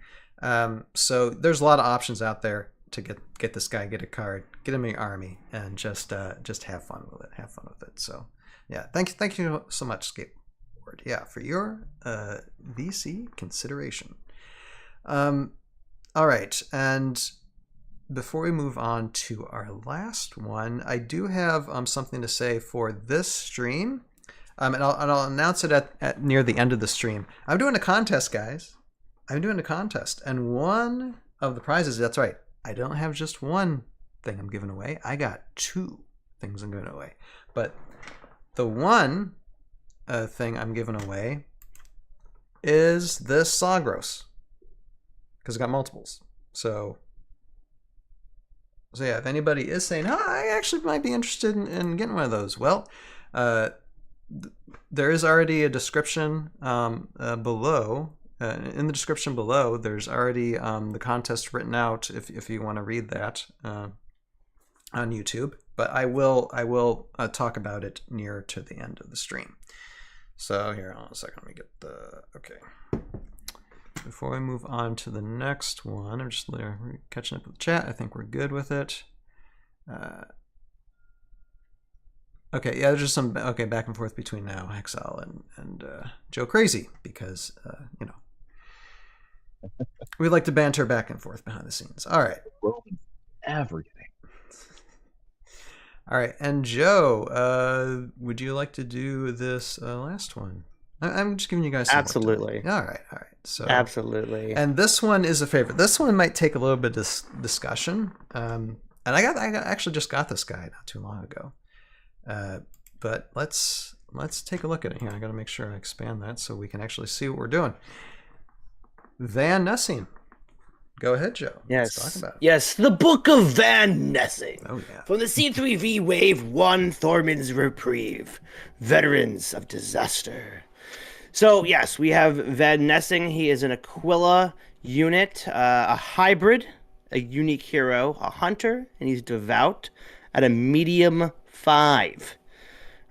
So there's a lot of options out there to get this guy, get a card, get him in your army, and just have fun with it. So yeah, thank you so much, Skateboard. Yeah, for your VC consideration. All right, and before we move on to our last one, I do have something to say for this stream, and I'll announce it at near the end of the stream. I'm doing a contest, guys. I'm doing a contest, and one of the prizes, that's right, I don't have just one thing I'm giving away. I got 2 things I'm giving away. But the one thing I'm giving away is this Zogross, because I got multiples. So yeah, if anybody is saying, I actually might be interested in getting one of those, well, there is already a description below. In the description below, there's already the contest written out if you want to read that on YouTube. But I will talk about it near to the end of the stream. So here, hold on a second. Let me get okay. Before we move on to the next one, I'm just catching up with the chat. I think we're good with it. Okay, yeah, there's just some back and forth between now Hexal and Joe Crazy, because we like to banter back and forth behind the scenes. All right. Everything. All right, and Joe, would you like to do this last one? I'm just giving you guys some absolutely. All right. So absolutely. And this one is a favorite. This one might take a little bit of discussion. And I actually just got this guy not too long ago. But let's take a look at it here. I got to make sure I expand that so we can actually see what we're doing. Van Nessing. Go ahead, Joe. Yes. Let's talk about it. Yes, the Book of Van Nessing. Oh, yeah. From the C3V Wave 1 Thorman's Reprieve. Veterans of Disaster. So, yes, we have Van Nessing. He is an Aquila unit, a hybrid, a unique hero, a hunter, and he's devout at a medium 5.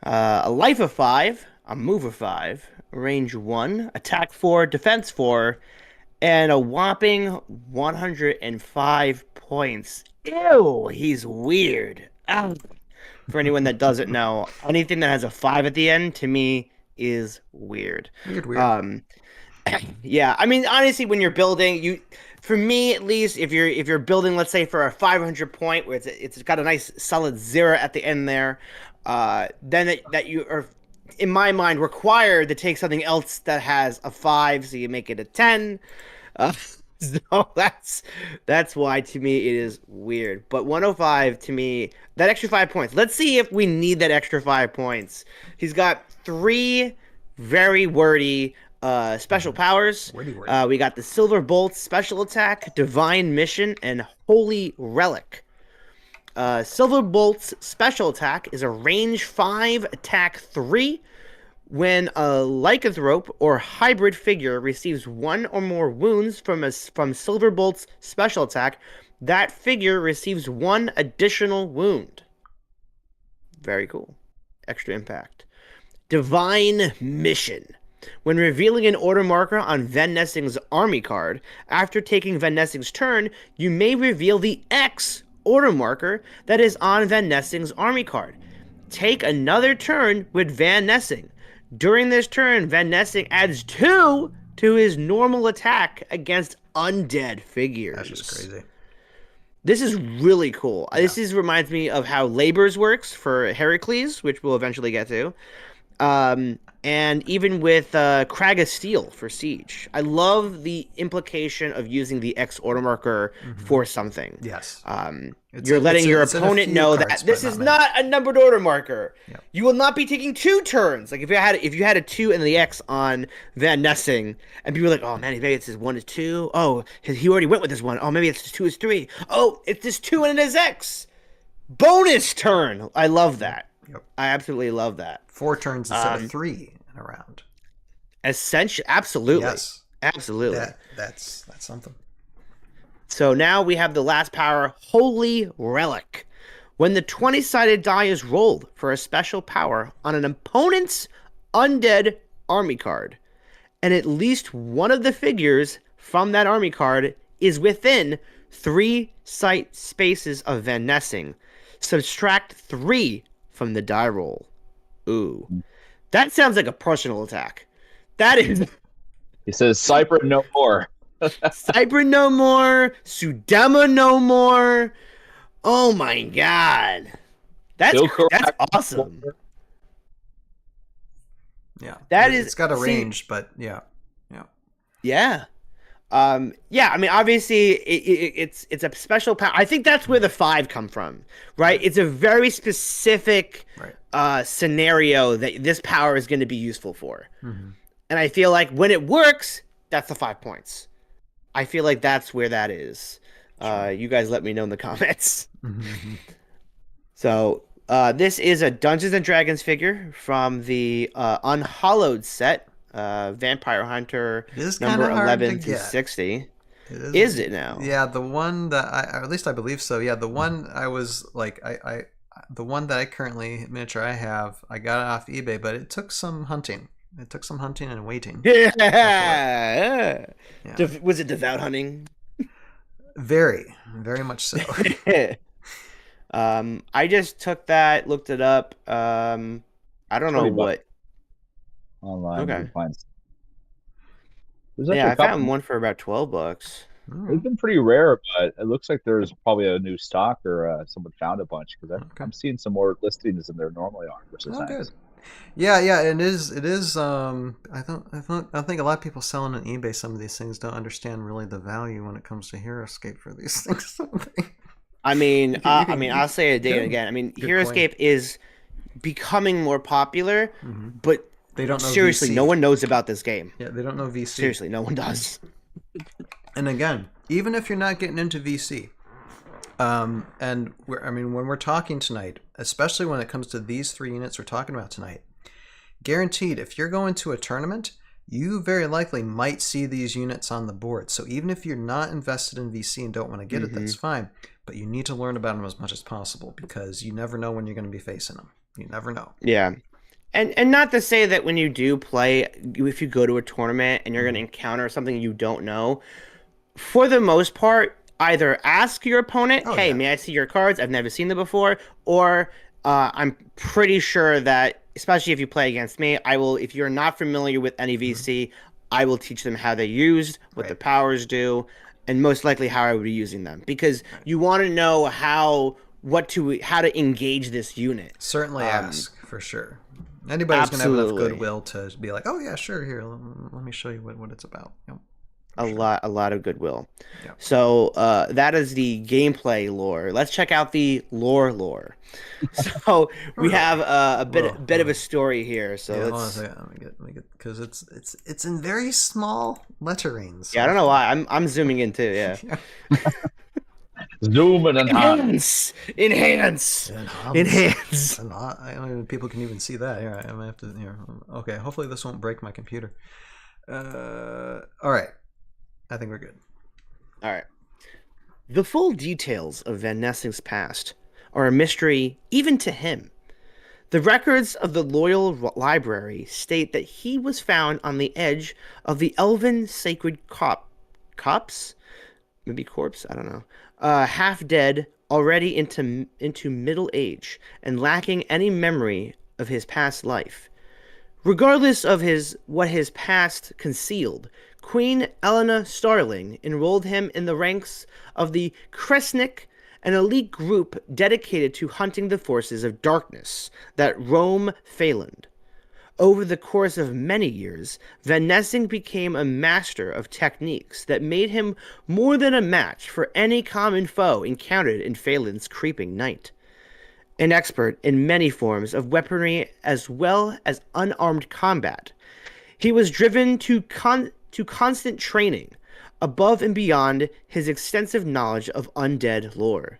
A life of 5, a move of 5, range 1, attack 4, defense 4, and a whopping 105 points. Ew, he's weird. Ow. For anyone that doesn't know, anything that has a 5 at the end, to me, is weird. Weird. Yeah, I mean, honestly, when you're building, for me at least, if you're building, let's say for a 500 point, where it's got a nice solid 0 at the end there, then that you are in my mind, required to take something else that has a 5, so you make it a 10. So that's why, to me, it is weird. But 105, to me, that extra 5 points. Let's see if we need that extra 5 points. He's got 3 very wordy special powers. Wordy. We got the Silver Bolt special attack, Divine Mission, and Holy Relic. Silver Bolt's special attack is a range 5, attack 3. When a lycanthrope or hybrid figure receives 1 or more wounds from Silver Bolt's special attack, that figure receives 1 additional wound. Very cool. Extra impact. Divine Mission. When revealing an order marker on Van Nessing's army card, after taking Van Nessing's turn, you may reveal the X order marker that is on Van Nessing's army card. Take another turn with Van Nessing. During this turn, Van Nessing adds 2 to his normal attack against undead figures. That's just crazy. This is really cool. Yeah. This reminds me of how Labors works for Heracles, which we'll eventually get to. And even with Crag of Steel for Siege. I love the implication of using the X order marker for something. Yes. You're letting your opponent know that this is not a numbered order marker. Yep. You will not be taking 2 turns. Like if you had a 2 and the X on Van Nessing, and people are like, oh man, maybe it's his 1 is 2. Oh, he already went with this 1. Oh, maybe it's his 2 is 3. Oh, it's this 2 and it is X. Bonus turn. I love that. Yep. I absolutely love that. 4 turns instead of 3 in a round. Essentially, absolutely. Yes. Absolutely. That's something. So now we have the last power, Holy Relic. When the 20-sided die is rolled for a special power on an opponent's undead army card, and at least one of the figures from that army card is within 3 sight spaces of Van Nessing, subtract 3 from the die roll. Ooh. That sounds like a personal attack. That is... He says, Cypher no more. Cypher no more. Sudama no more. Oh my god. That's awesome. Yeah. It's got a range, but yeah. Yeah. I mean, obviously, it's a special power. I think that's where the 5 come from, right? It's a very specific scenario that this power is going to be useful for. Mm-hmm. And I feel like when it works, that's the 5 points. I feel like that's where that is. Sure. You guys let me know in the comments. Mm-hmm. So this is a Dungeons & Dragons figure from the Unhallowed set. Vampire Hunter number 11 to 60. Is it now? Yeah, the one that at least I believe so. Yeah, the one I was like, the one that I currently miniature I have, I got it off eBay, but it took some hunting. It took some hunting and waiting. Yeah. Was it devout hunting? Very, very much so. I just took that, looked it up. I don't know what. Online. Okay. I found one for about $12. It's been pretty rare, but it looks like there's probably a new stock or someone found a bunch because I'm seeing some more listings than there normally are, which is nice. Good. Yeah, it is. I think a lot of people selling on eBay some of these things don't understand really the value when it comes to Heroscape for these things. I mean, I'll say it again. I mean, Heroscape is becoming more popular, but they don't know seriously, VC. No one knows about this game. Yeah, they don't know VC. Seriously, no one does. And again, even if you're not getting into VC, when we're talking tonight, especially when it comes to these 3 units we're talking about tonight, guaranteed, if you're going to a tournament, you very likely might see these units on the board. So even if you're not invested in VC and don't want to get it, that's fine. But you need to learn about them as much as possible because you never know when you're going to be facing them. You never know. Yeah. And not to say that when you do play, if you go to a tournament and you're going to encounter something you don't know, for the most part, either ask your opponent, hey, may I see your cards? I've never seen them before. Or I'm pretty sure that, especially if you play against me, I will, if you're not familiar with any VC, I will teach them how they're used, what the powers do, and most likely how I would be using them. Because you want to know how to engage this unit. Certainly ask, for sure. Anybody who's going to have enough Absolutely. goodwill to be like, oh yeah, sure, here, let me show you what it's about. Yep. A lot of goodwill. Yeah. So that is the gameplay lore. Let's check out the lore. So we have a bit of a story here. So Yeah, hold on a let's. second. Let me get because it's in very small letterings. Yeah, I don't know why. I'm zooming in too. Yeah. Zoom and Enhance. A lot. I don't even, people can even see that. Here, I'm gonna have to. Here. Okay, hopefully this won't break my computer. All right. I think we're good. All right. The full details of Van Nessing's past are a mystery even to him. The records of the Loyal Library state that he was found on the edge of the elven sacred copse? Maybe corpse? I don't know. Half dead, already into middle age, and lacking any memory of his past life. Regardless of what his past concealed, Queen Elena Starling enrolled him in the ranks of the Kresnik, an elite group dedicated to hunting the forces of darkness that roam Phaland. Over the course of many years, Van Nessing became a master of techniques that made him more than a match for any common foe encountered in Phaland's creeping night. An expert in many forms of weaponry as well as unarmed combat, he was driven to constant training, above and beyond his extensive knowledge of undead lore.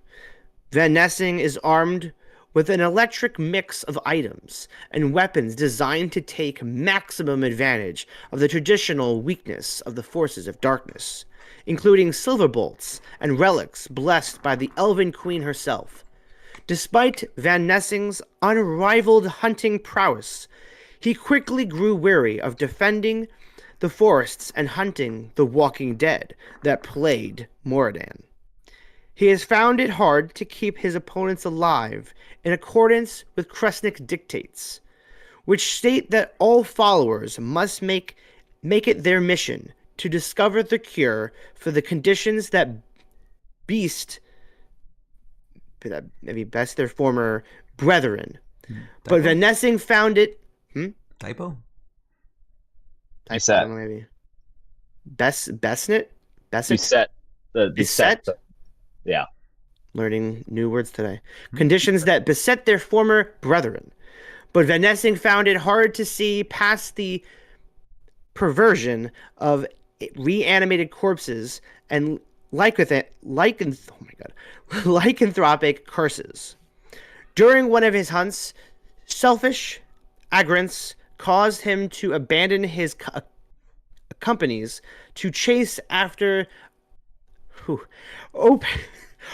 Van Nessing is armed with an electric mix of items and weapons designed to take maximum advantage of the traditional weakness of the forces of darkness, including silver bolts and relics blessed by the Elven Queen herself. Despite Van Nessing's unrivaled hunting prowess, he quickly grew weary of defending the forests and hunting the walking dead that plagued Moradin. He has found it hard to keep his opponents alive in accordance with Kresnik dictates, which state that all followers must make it their mission to discover the cure for the conditions that maybe best their former brethren. But Van Nessing found it. Typo? Beset. Maybe. Besnit? Beset. Beset? Yeah. Learning new words today. Conditions that beset their former brethren. But Van Nessing found it hard to see past the perversion of reanimated corpses and lycanthropic curses. During one of his hunts, selfish aggrants caused him to abandon his companies to chase after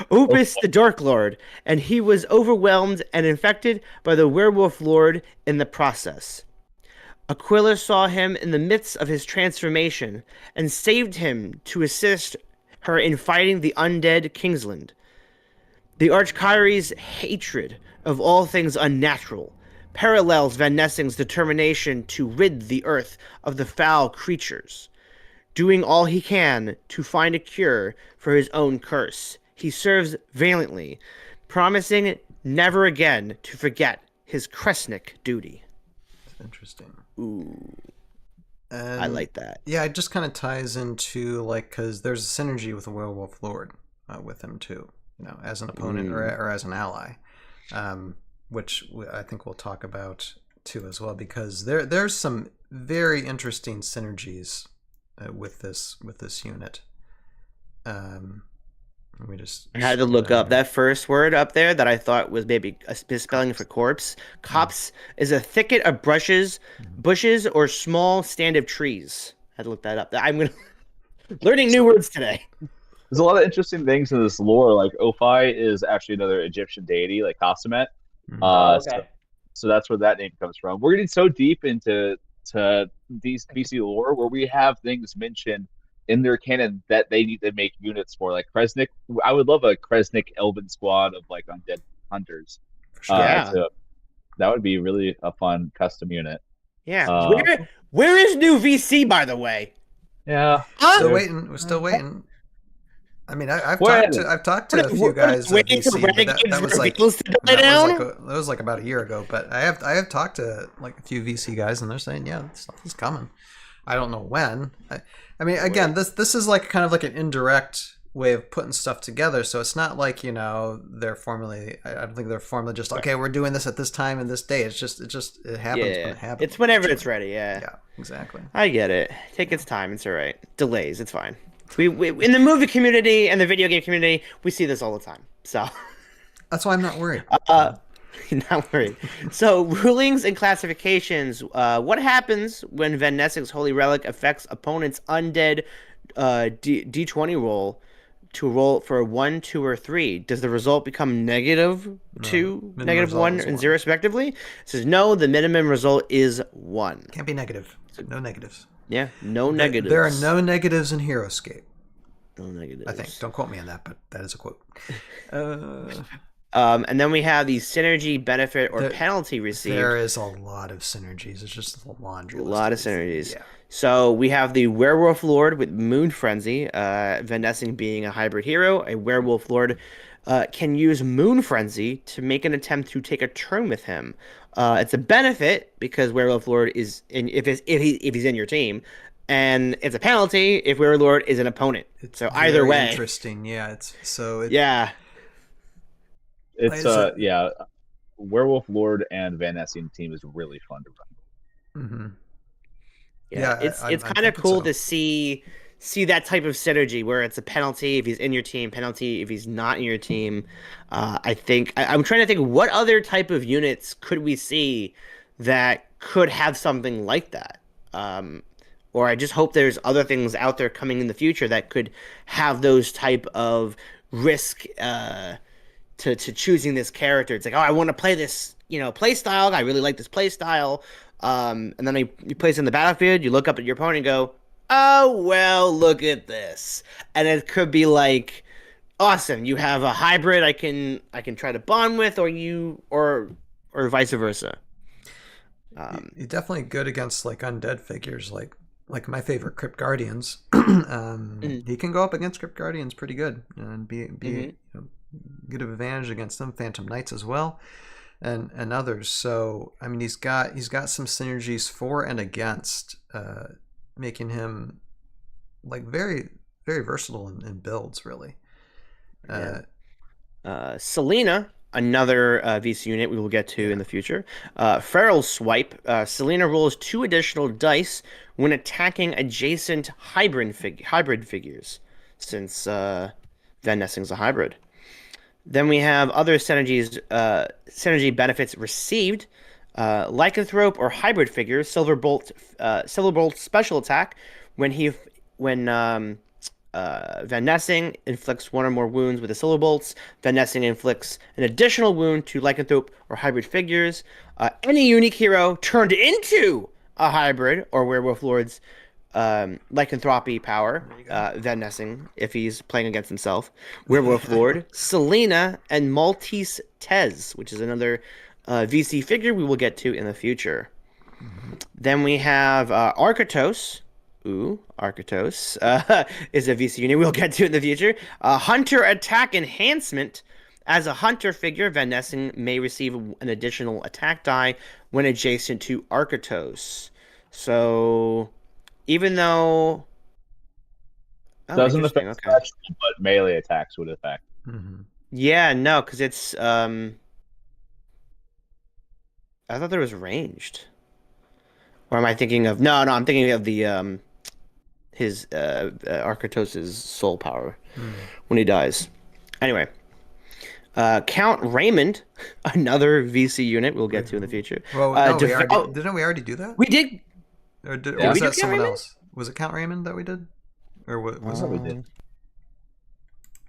Opus the Dark Lord, and he was overwhelmed and infected by the werewolf lord in the process. Aquila saw him in the midst of his transformation and saved him to assist her in fighting the undead Kingsland. The Archkyrie's hatred of all things unnatural parallels Van Nessing's determination to rid the earth of the foul creatures. Doing all he can to find a cure for his own curse, he serves valiantly, promising never again to forget his Kresnik duty. Interesting. Ooh. And I like that. Yeah, it just kind of ties into, like, because there's a synergy with the Werewolf Lord with him, too, as an opponent or as an ally, which I think we'll talk about, too, as well, because there's some very interesting synergies with this unit. Let me just. I had to look up that first word up there that I thought was maybe a misspelling for corpse. Copse is a thicket of bushes, or small stand of trees. I had to look that up. I'm learning new words today. There's a lot of interesting things in this lore. Like Ophi is actually another Egyptian deity, like Khasumet. Okay. So that's where that name comes from. We're getting so deep into these BC lore where we have things mentioned in their canon that they need to make units for, like Kresnik. I would love a Kresnik Elven squad of like undead hunters. Sure. So that would be really a fun custom unit. Yeah. Where is new VC, by the way? Yeah. Still waiting. We're still waiting. I mean, I've Well, talked to a few guys at Waiting for VC, but that Renegades was like reveals to die down? that was like about a year ago. But I have talked to like a few VC guys, and they're saying, yeah, stuff is coming. I don't know when. I mean, again, this is like kind of like an indirect way of putting stuff together. So it's not like, you know, they're formally. I don't think they're formally just okay. We're doing this at this time and this day. It happens when it happens. It's whenever it's ready. Yeah. Yeah, exactly. I get it. Take its time. It's all right. Delays. It's fine. We in the movie community and the video game community, we see this all the time. So that's why I'm not worried. Not worried. So rulings and classifications. What happens when Van Nessing's Holy Relic affects opponent's undead D20 roll to roll for 1, 2, or 3? Does the result become -2, -1, and 0 respectively? It says no. The minimum result is 1. Can't be negative. No negatives. Yeah, no negatives. There are no negatives in Heroscape. No negatives. I think. Don't quote me on that, but that is a quote. And then we have the synergy, benefit, or penalty received. There is a lot of synergies. It's just a laundry list. A lot of synergies. Yeah. So we have the Werewolf Lord with Moon Frenzy. Van Nessing being a hybrid hero, a Werewolf Lord can use Moon Frenzy to make an attempt to take a turn with him. It's a benefit because Werewolf Lord is if he's in your team, and it's a penalty if Werewolf Lord is an opponent. So either way, interesting. Yeah. Werewolf Lord and Van Nessing team is really fun to run. Mm-hmm. Yeah, it's kind of cool to see that type of synergy where it's a penalty if he's in your team, penalty if he's not in your team. I think I'm trying to think what other type of units could we see that could have something like that. Or I just hope there's other things out there coming in the future that could have those type of risk to choosing this character. It's like, oh, I want to play this, play style. I really like this play style. And then you place it in the battlefield, you look up at your opponent and go, oh, well, look at this. And it could be like, awesome, you have a hybrid I can try to bond with, or vice versa. You're definitely good against like undead figures, like my favorite Crypt Guardians. He can go up against Crypt Guardians pretty good and be good advantage against them. Phantom Knights as well. And others. So I mean, he's got some synergies for and against, making him like very, very versatile in builds, really. Selena, another VC unit we will get to in the future. Feral Swipe. Selena rolls 2 additional dice when attacking adjacent hybrid figures, since Van Nessing's a hybrid. Then we have other synergy benefits received. Lycanthrope or hybrid figure, Silverbolt special attack. When Van Nessing inflicts 1 or more wounds with the Silverbolts, Van Nessing inflicts an additional wound to Lycanthrope or hybrid figures. Any unique hero turned into a hybrid or Werewolf Lord's lycanthropy power, Van Nessing, if he's playing against himself, Werewolf Lord, Selena, and Maltese Tez, which is another VC figure we will get to in the future. Then we have Arkatos. Arkatos is a VC unit we'll get to in the future. Hunter attack enhancement. As a hunter figure, Van Nessing may receive an additional attack die when adjacent to Arkatos. So even though doesn't affect special, but melee attacks would affect. Yeah, no, because it's I thought there was ranged. Or am I thinking of I'm thinking of the his Arkatos' soul power when he dies. Anyway, Count Raymond, another VC unit we'll get to in the future. Well, didn't we already do that? We did. Or was that someone else? Was it Count Raymond that we did? Or what was it? We did.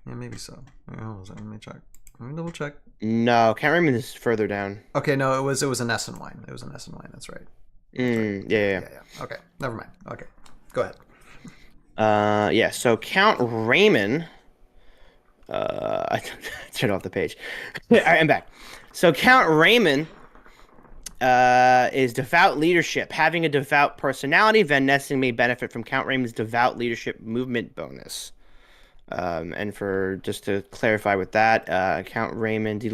Yeah, maybe so. Let me check. Let me double check. No, Count Raymond is further down. Okay, no, it was a Nessing wine. It was a Nessing wine. That's right. Yeah. Okay, never mind. Okay, go ahead. So Count Raymond. I turned off the page. All right, I'm back. So Count Raymond is devout leadership. Having a devout personality, Van Nessing may benefit from Count Raymond's devout leadership movement bonus. And for just to clarify with that, Count Raymond,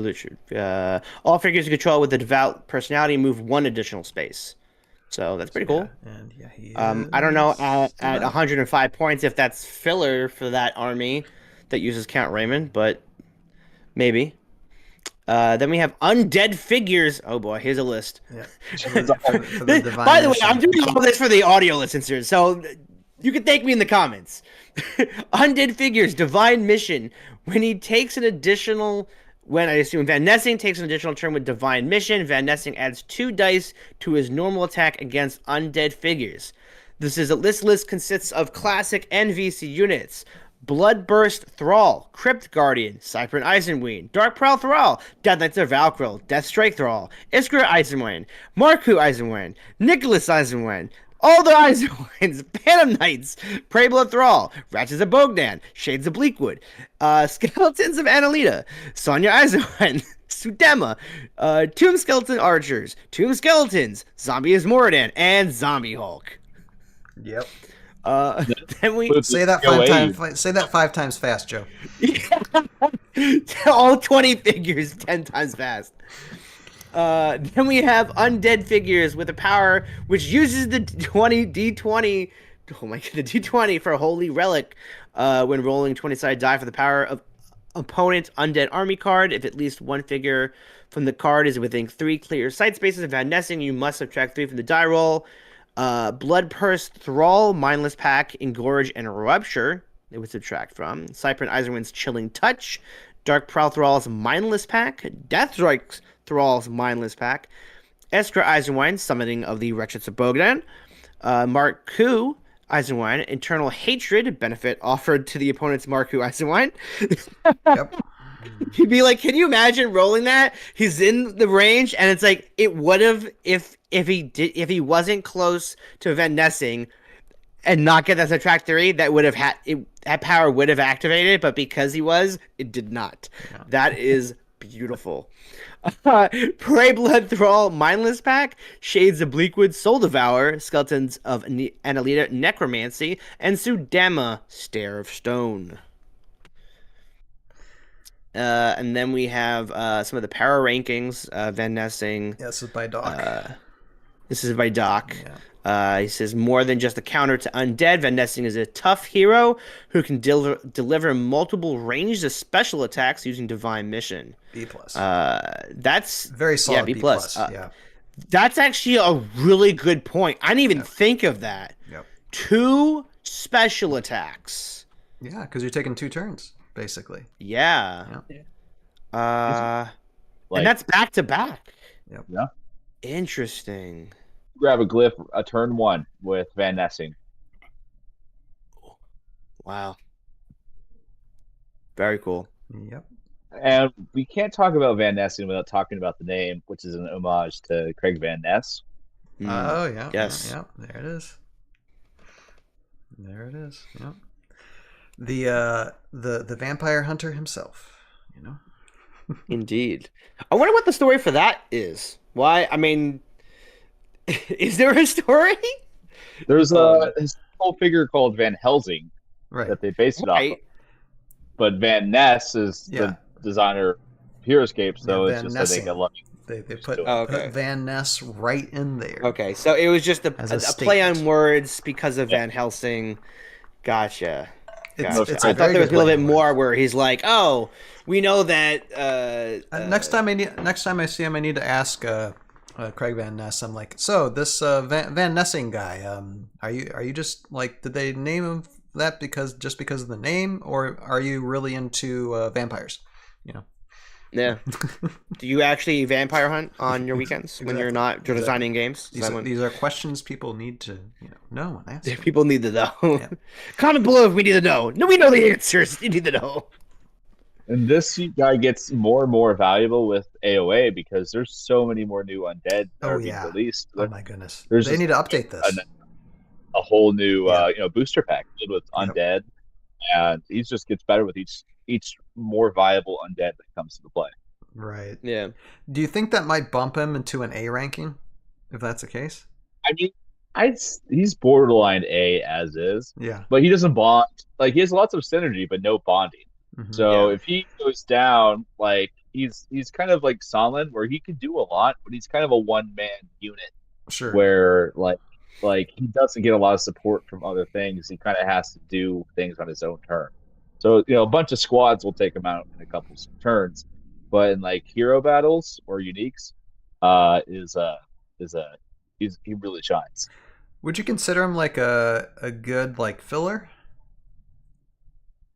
all figures you control with a devout personality move 1 additional space. So that's pretty cool. Yeah, and yeah, he I don't know is at devout. 105 points if that's filler for that army that uses Count Raymond, but maybe. Then we have undead figures. Oh boy, here's a list. Yeah. For the divine By the way, mission. I'm doing all this for the audio listeners, so you can thank me in the comments. Undead figures, divine mission. When I assume Van Nessing takes an additional turn with divine mission, Van Nessing adds 2 dice to his normal attack against undead figures. This list consists of classic and VC units. Bloodburst Thrall, Crypt Guardian, Cypern Eisenween, Dark Prowl Thrall, Death Knights of Valkyrie, Death Strike Thrall, Iskra Eisenween, Marku Eisenween, Nicholas Eisenween, all the Eisenweens, Phantom Knights, Prey Blood Thrall, Ratchets of Bogdan, Shades of Bleakwood, Skeletons of Annalita, Sonya Eisenween, Sudema, Tomb Skeleton Archers, Tomb Skeletons, Zombie Moradin, and Zombie Hulk. Yep. Then we Say that 5 times. Say that 5 times fast, Joe. all 20 figures 10 times fast. Then we have undead figures with a power which uses the D20. Oh my god, the D20 for a holy relic. When rolling 20-sided die for the power of opponent's undead army card. If at least one figure from the card is within 3 clear sight spaces of Van Nessing, you must subtract 3 from the die roll. Bloodpurse Thrall, Mindless Pack, Engorge, and Rupture, it would subtract from. Cypern Eisenwind's Chilling Touch, Dark Prowl Thrall's Mindless Pack, Deathstrike Thrall's Mindless Pack, Iskra Eisenwine, Summoning of the Wretches of Bogdan, Marku Eisenwine, Internal Hatred, benefit offered to the opponent's Marku Eisenwine. Yep. He'd be like, can you imagine rolling that? He's in the range, and it's like it would have if he wasn't close to Van Nessing and not get that subtract 3, that would have that power would have activated, but because he was, it did not. Yeah. That is beautiful. Prey Blood Thrall, Mindless Pack, Shades of Bleakwood, Soul Devourer, Skeletons of Annalita, Necromancy, and Sudema, Stare of Stone. And then we have some of the power rankings. Van Nessing. Yeah, this is by Doc. This is by Doc. Yeah. He says, more than just a counter to undead, Van Nessing is a tough hero who can deliver multiple ranged special attacks using divine mission. B+. That's very solid. Yeah, B+. Yeah. That's actually a really good point. I didn't even think of that. Yep. 2 special attacks. Yeah, because you're taking 2 turns, basically. Yeah. Yeah. And that's back to back. Yep. Yeah. Interesting. Grab a glyph, a turn 1 with Van Nessing. Wow. Very cool. Yep. And we can't talk about Van Nessing without talking about the name, which is an homage to Craig Van Ness. Oh, yeah. Yes. Yeah, there it is. There it is. Yep. The vampire hunter himself, you know? Indeed. I wonder what the story for that is. Why? I mean, is there a story? There's a whole figure called Van Helsing that they based it off of. But Van Ness is the designer of Heroscape, so it's just that they get lucky. They put Van Ness right in there. Okay, so it was just a play on words because of Van Helsing. Gotcha. It's I thought there was a little bit more where he's like, "Oh, we know that." Next time I see him, I need to ask Craig Van Ness. I'm like, so this Van Nessing guy, are you just like, did they name him that because of the name, or are you really into vampires? You know. Yeah. Do you actually vampire hunt on your weekends when you're not designing games? These are questions people need to know and ask. People need to know. Yeah. Comment below if we need to know. No, we know the answers. You need to know. And this guy gets more and more valuable with AOA because there's so many more new undead that are being released. Oh my goodness! They need to update this. A whole new booster pack with undead, and he just gets better with each more viable undead that comes to the play. Right. Yeah. Do you think that might bump him into an A ranking, if that's the case? I mean, He's borderline A as is, Yeah. but he doesn't bond. Like he has lots of synergy, but no bonding. Mhm. So Yeah. if he goes down, like he's kind of like Solid, where he can do a lot, but he's kind of a one man unit Sure. where like he doesn't get a lot of support from other things. He kind of has to do things on his own term. So a bunch of squads will take him out in a couple turns, but in like hero battles or uniques, is a he really shines. Would you consider him like a good like filler?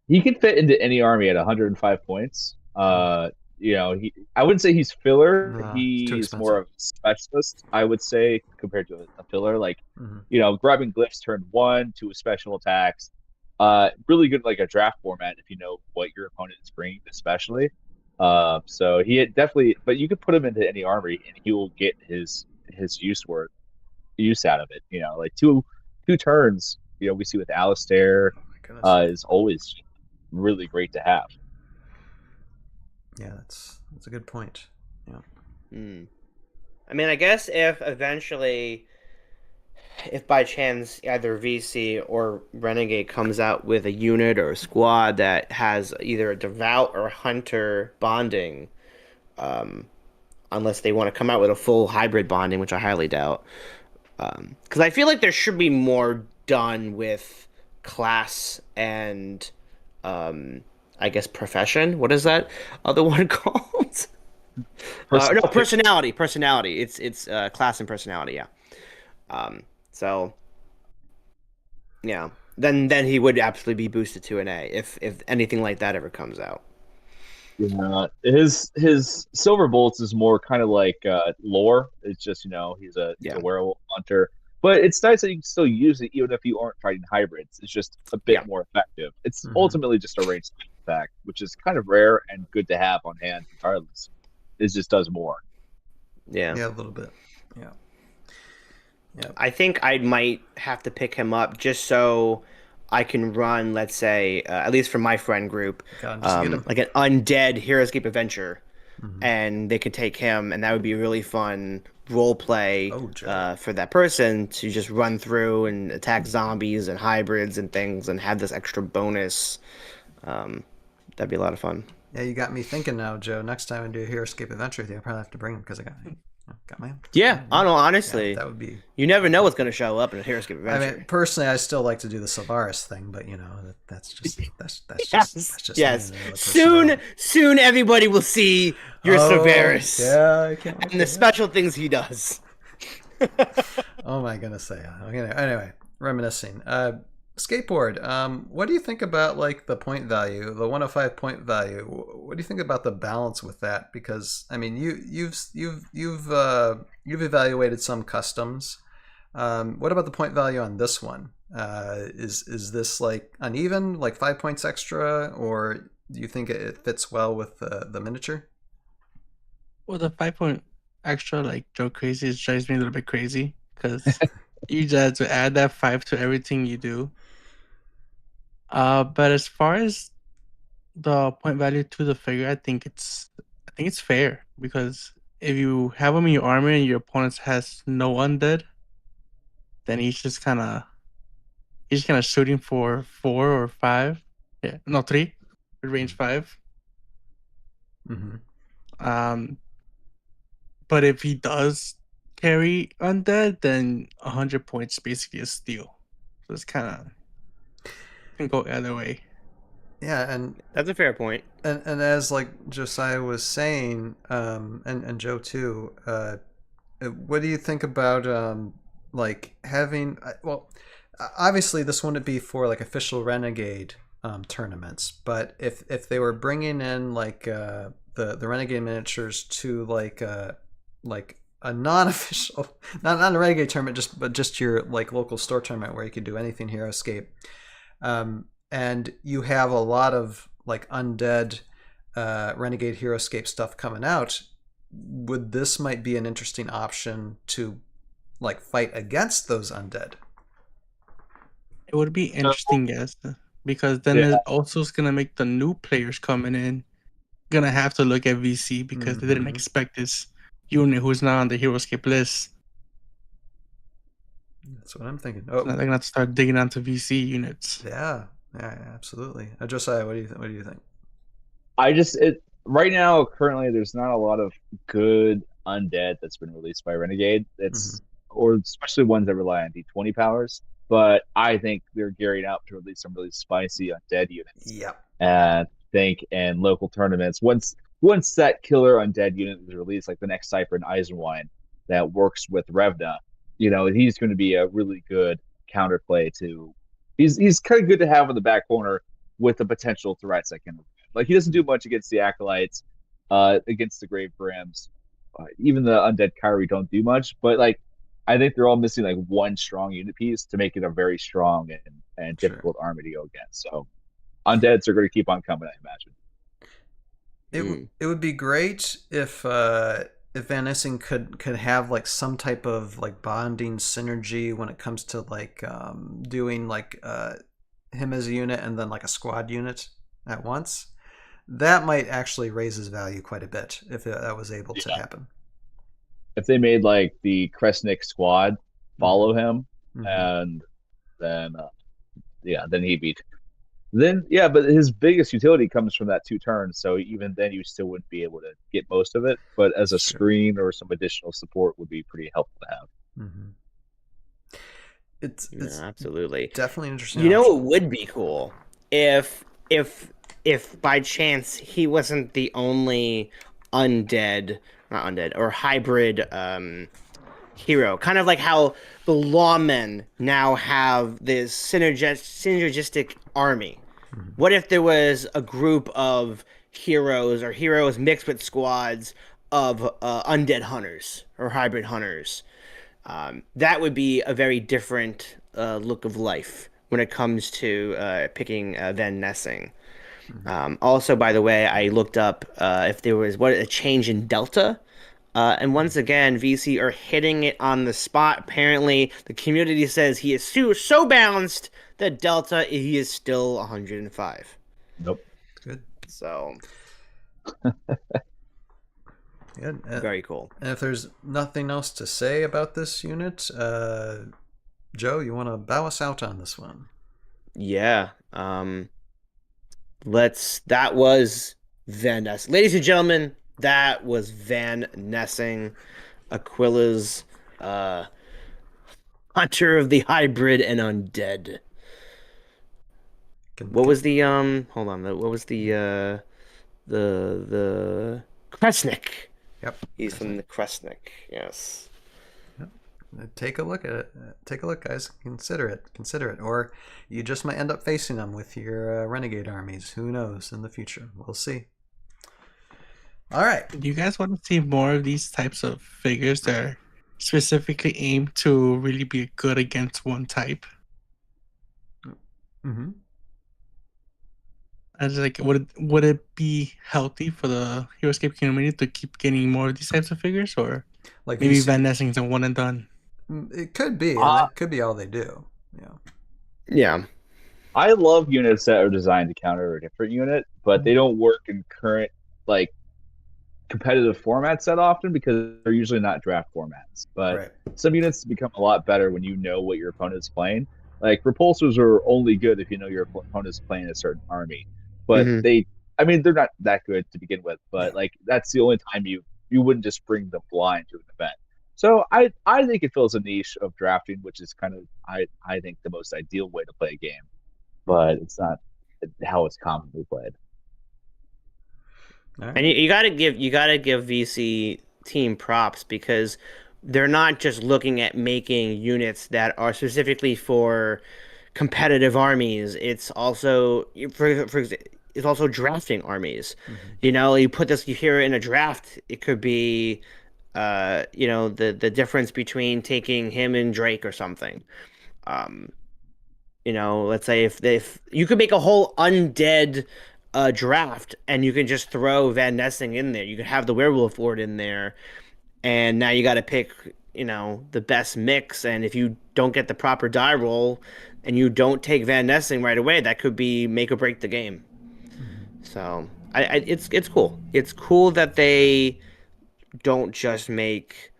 He can fit into any army at 105 points. I wouldn't say he's filler. No, it's too He's more expensive. of a specialist, I would say, compared to a filler. Like, Mhm. grabbing glyphs turn 1 to special attacks. Really good like a draft format if you know what your opponent is bringing, especially. So he definitely, but you could put him into any army and he will get his use out of it. Like two turns. We see with Alistair Oh my goodness. is always really great to have. Yeah, that's a good point. Yeah. I mean, I guess if by chance either VC or Renegade comes out with a unit or a squad that has either a devout or hunter bonding, unless they want to come out with a full hybrid bonding, which I highly doubt. Because I feel like there should be more done with class and, I guess, profession. What is that other one called? No, personality. Personality. It's class and personality. Yeah. So yeah, then he would absolutely be boosted to an A if anything like that ever comes out. His silver bolts is more kind of like lore. It's just he's a werewolf hunter, but it's nice that you can still use it even if you aren't fighting hybrids. It's just a bit more effective. It's ultimately just a ranged attack, which is kind of rare and good to have on hand regardless. It just does more. Yeah, a little bit. Yeah. I think I might have to pick him up just so I can run, let's say, at least for my friend group, like an undead Heroscape adventure, and they could take him, and that would be a really fun role play for that person to just run through and attack zombies and hybrids and things, and have this extra bonus. That'd be a lot of fun. Yeah, you got me thinking now, Joe. Next time I do a Heroscape adventure with you, I'll probably have to bring him because I got my own. Yeah, I don't know, honestly. Yeah, that would be. You never know what's going to show up in a Heroscape adventure. I mean, personally, I still like to do the Sylvaris thing, but that's just yes. Soon, everybody will see your Sylvaris. Yeah, I can't. And the special things he does. Oh my goodness! Anyway, reminiscing. Skateboard. What do you think about like the point value, the 105 point value? What do you think about the balance with that? Because I mean, you've evaluated some customs. What about the point value on this one? Is this like uneven, like 5 points extra, or do you think it fits well with the miniature? Well, the 5 point extra, like Joe Crazy, drives me a little bit crazy because you just have to add that 5 to everything you do. But as far as the point value to the figure, I think it's fair because if you have him in your armor and your opponent has no undead, then he's just kind of shooting for 4 or 5. Yeah, no 3, with range 5. But if he does carry undead, then 100 points basically a steal. So it's kind of can go either way. Yeah, and that's a fair point. And as like Josiah was saying, and Joe too, what do you think about like having? Well, obviously this wouldn't be for like official Renegade tournaments, but if they were bringing in like the Renegade miniatures to like a non-official, not a Renegade tournament, but just your like local store tournament where you could do anything Heroscape. And you have a lot of like undead Renegade Heroscape stuff coming out. Would this might be an interesting option to like fight against those undead? It would be interesting, yes, because then it also is gonna make the new players coming in gonna have to look at VC because they didn't expect this unit who's not on the Heroscape list. That's what I'm thinking. They're Oh, gonna have to start digging onto VC units. yeah, absolutely. Josiah, what do you think? Right now, currently, there's not a lot of good undead that's been released by Renegade. Or especially ones that rely on D20 powers. But I think they're gearing up to release some really spicy undead units. Yeah. And think in local tournaments, once that killer undead unit is released, like the next Cypher in Eisenwine that works with Revna, he's going to be a really good counterplay to. He's kind of good to have in the back corner with the potential threats that can. Like, he doesn't do much against the Acolytes, against the Grave Brims. Even the Undead Kyrie don't do much, but like, I think they're all missing like one strong unit piece to make it a very strong and difficult army to go against. So Undeads are going to keep on coming, I imagine. It would be great if Van Nessing could have like some type of like bonding synergy when it comes to like doing like him as a unit and then like a squad unit at once. That might actually raise his value quite a bit if that was able to happen. If they made like the Kresnik squad follow him, and then then he'd be. But his biggest utility comes from that 2 turns, so even then you still wouldn't be able to get most of it. But as a screen or some additional support would be pretty helpful to have. It's absolutely definitely interesting. You know, it would be cool if by chance he wasn't the only not undead or hybrid hero, kind of like how the lawmen now have this synergistic army. What if there was a group of heroes mixed with squads of undead hunters or hybrid hunters? That would be a very different look of life when it comes to picking Van Nessing. Also, by the way, I looked up if there was a change in Delta. And once again, VC are hitting it on the spot. Apparently, the community says he is so balanced that Delta, he is still 105. Nope. Good. So, very cool. And if there's nothing else to say about this unit, Joe, you want to bow us out on this one? Yeah. That was Van Nessing. Ladies and gentlemen, that was Van Nessing, Aquila's hunter of the hybrid and undead. What was the hold on, what was the Kresnik? Yep. He's from the Kresnik, yes. Take a look at it. Take a look, guys. Consider it. Or you just might end up facing them with your renegade armies. Who knows in the future? We'll see. All right. Do you guys want to see more of these types of figures that are specifically aimed to really be good against one type? As like, would it be healthy for the Heroscape community to keep getting more of these types of figures, or like maybe Van Nessing's a one and done? It could be. That could be all they do. Yeah. I love units that are designed to counter a different unit, but they don't work in current like competitive formats that often because they're usually not draft formats. But some units become a lot better when you know what your opponent's playing. Like repulsors are only good if you know your opponent's playing a certain army. But they're not that good to begin with. But like that's the only time you wouldn't just bring them blind to an event. So I think it fills a niche of drafting, which is kind of I think the most ideal way to play a game, but it's not how it's commonly played. Right. And you gotta give VC team props because they're not just looking at making units that are specifically for competitive armies. It's also it's also drafting armies. You know, you hear it in a draft. It could be the difference between taking him and Drake or something. Let's say if you could make a whole undead draft and you can just throw Van Nessing in there. You could have the Werewolf Lord in there, and now you got to pick the best mix. And if you don't get the proper die roll and you don't take Van Nessing right away, that could be make or break the game. So it's cool. It's cool that they don't just make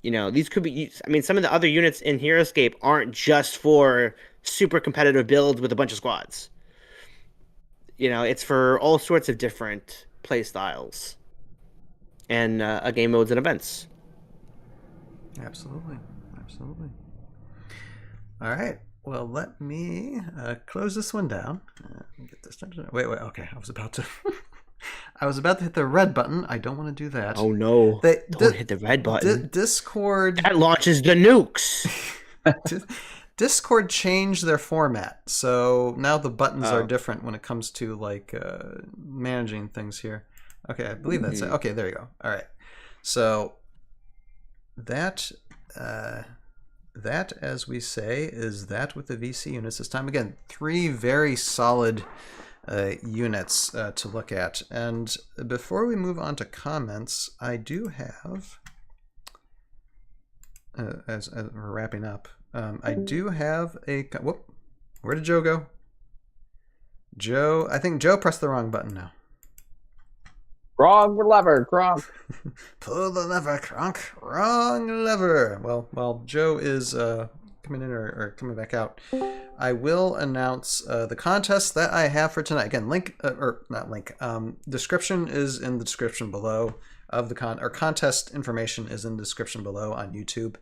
You know, these could be. I mean, some of the other units in Heroscape aren't just for super competitive builds with a bunch of squads. You know, it's for all sorts of different play styles and game modes and events. Absolutely. Absolutely. All right. Well, let me close this one down. Get this done. Wait. Okay. I was about to. I was about to hit the red button. I don't want to do that. Oh no! Don't hit the red button. Discord. That launches the nukes. Discord changed their format, so now the buttons are different when it comes to like managing things here. Okay, I believe that's it. Okay, there you go. All right. So that as we say is that with the VC units this time. Again, 3 very solid units to look at. And before we move on to comments, I do have as we're wrapping up, I do have a whoop. Where did Joe go? Joe, I think Joe pressed the wrong button now. Wrong lever, Kronk. Pull the lever, Kronk. Wrong lever. Well, Joe is coming in or coming back out. I will announce the contest that I have for tonight. Again, description is in the description below of the contest information is in the description below on YouTube.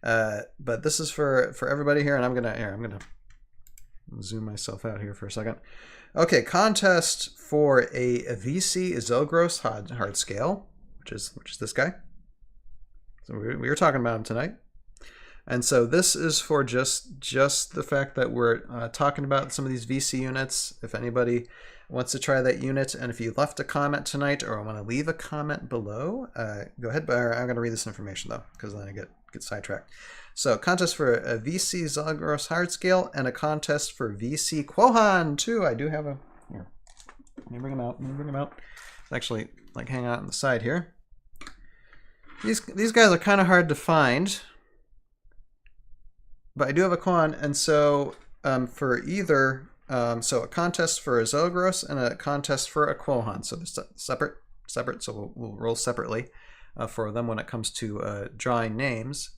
But this is for everybody here, and I'm gonna zoom myself out here for a second. Okay, contest for a VC Zogross Hardscale, which is this guy. So we were talking about him tonight. And so this is for just the fact that we're talking about some of these VC units. If anybody wants to try that unit, and if you left a comment tonight or want to leave a comment below, go ahead. But I'm going to read this information though, because then I get sidetracked. So contest for a VC Zogross Hardscale and a contest for VC Quohan too. I do have a here. Let me bring them out. It's actually like hang out on the side here. These guys are kind of hard to find. But I do have a Quohan, and so for either, so a contest for a Zogross and a contest for a Quohan. So they're separate. So we'll roll separately for them when it comes to drawing names.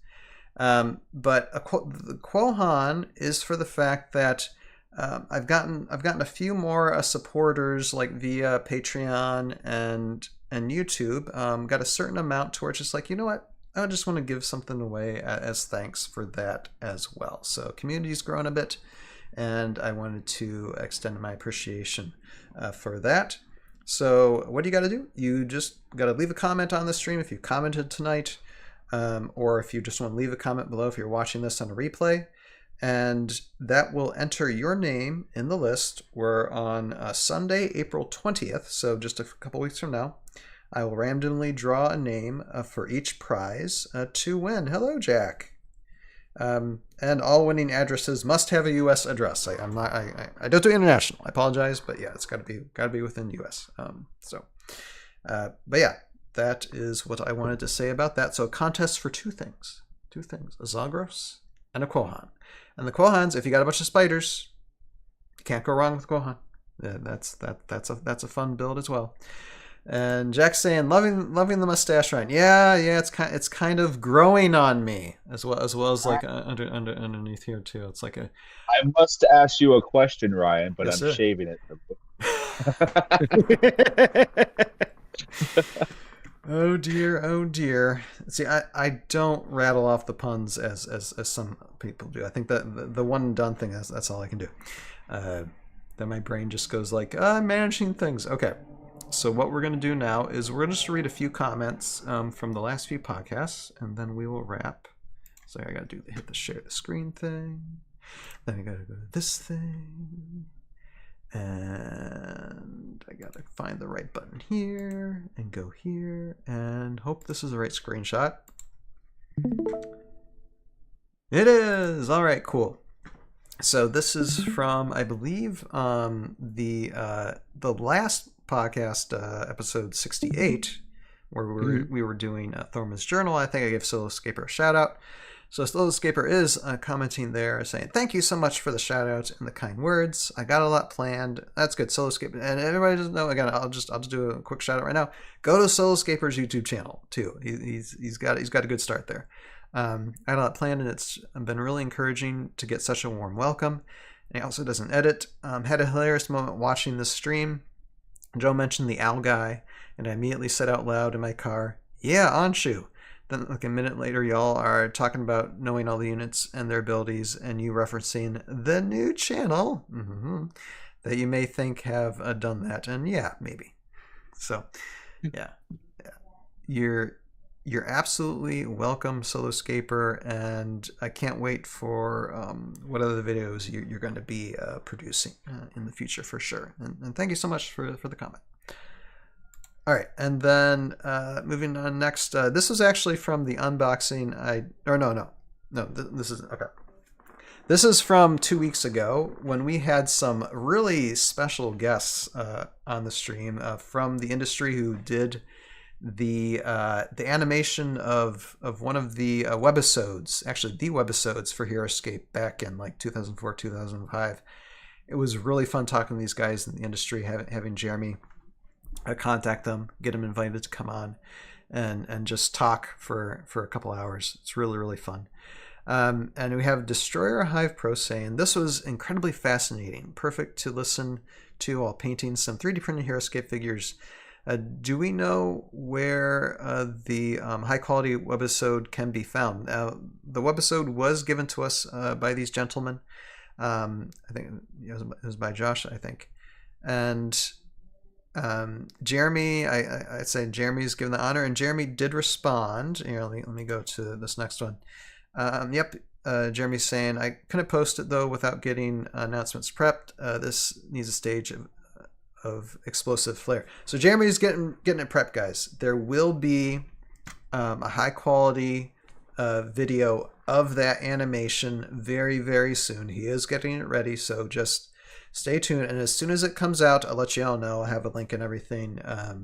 But the Quohan is for the fact that I've gotten a few more supporters like via Patreon and YouTube. Got a certain amount to where it's just like, you know what? I just want to give something away as thanks for that as well. So community's grown a bit, and I wanted to extend my appreciation for that. So what do you got to do? You just got to leave a comment on the stream if you commented tonight, or if you just want to leave a comment below if you're watching this on a replay, and that will enter your name in the list. We're on Sunday, April 20th, so just a couple weeks from now. I will randomly draw a name for each prize to win. Hello, Jack. And all winning addresses must have a U.S. address. I don't do international. I apologize, but yeah, it's got to be within U.S. But yeah, that is what I wanted to say about that. So contests for two things: a Zogross and a Quohan. And the Quohans, if you got a bunch of spiders, you can't go wrong with Quohan. That's a fun build as well. And Jack's saying, loving the mustache, Ryan. Yeah, it's kind of growing on me as well as like underneath here too. It's like a. I must ask you a question, Ryan, but Yes, I'm sir. shaving it. Oh dear. See, I don't rattle off the puns as some people do. I think that the one and done thing that's all I can do. Then my brain just goes like, I'm managing things. Okay. So what we're going to do now is we're just to read a few comments from the last few podcasts, and then we will wrap. So I got to hit the share the screen thing. Then I got to go to this thing. And I got to find the right button here and go here and hope this is the right screenshot. It is! All right, cool. So this is from, I believe, the last podcast, episode 68, where we were doing Thorma's Journal. I think I gave Solo Escaper a shout out. So Slowscaper is commenting there saying, thank you so much for the shout out and the kind words. I got a lot planned. That's good. Soloscaper. And everybody doesn't know, again, I'll just do a quick shout out right now. Go to Soloscaper's YouTube channel too. He's got a good start there. I got a lot planned, and it's been really encouraging to get such a warm welcome. And he also doesn't edit. Had a hilarious moment watching this stream. Joe mentioned the owl guy, and I immediately said out loud in my car, yeah, Anshu. Then like a minute later, y'all are talking about knowing all the units and their abilities, and you referencing the new channel that you may think have done that. And yeah, maybe. So, yeah. You're absolutely welcome, Soloscaper, and I can't wait for what other videos you're going to be producing in the future for sure. And thank you so much for the comment. All right, and then moving on next. This was actually from the unboxing. This is okay. This is from 2 weeks ago when we had some really special guests on the stream from the industry who did the animation of one of the webisodes, actually the webisodes for Heroscape back in like 2004, 2005. It was really fun talking to these guys in the industry, having Jeremy contact them, get them invited to come on and just talk for a couple hours. It's really, really fun. And we have Destroyer Hive Pro saying, this was incredibly fascinating, perfect to listen to while painting some 3D printed Heroscape figures. Do we know where the high quality webisode can be found? The webisode was given to us by these gentlemen. I think it was by Josh, I think. And Jeremy, I'd say Jeremy's given the honor, and Jeremy did respond. Here, let me go to this next one. Jeremy's saying, I couldn't post it though without getting announcements prepped. This needs a stage of explosive flare. So Jeremy's getting it prepped, guys. There will be a high quality video of that animation very, very soon. He is getting it ready, so just stay tuned. And as soon as it comes out, I'll let you all know. I'll have a link and everything. I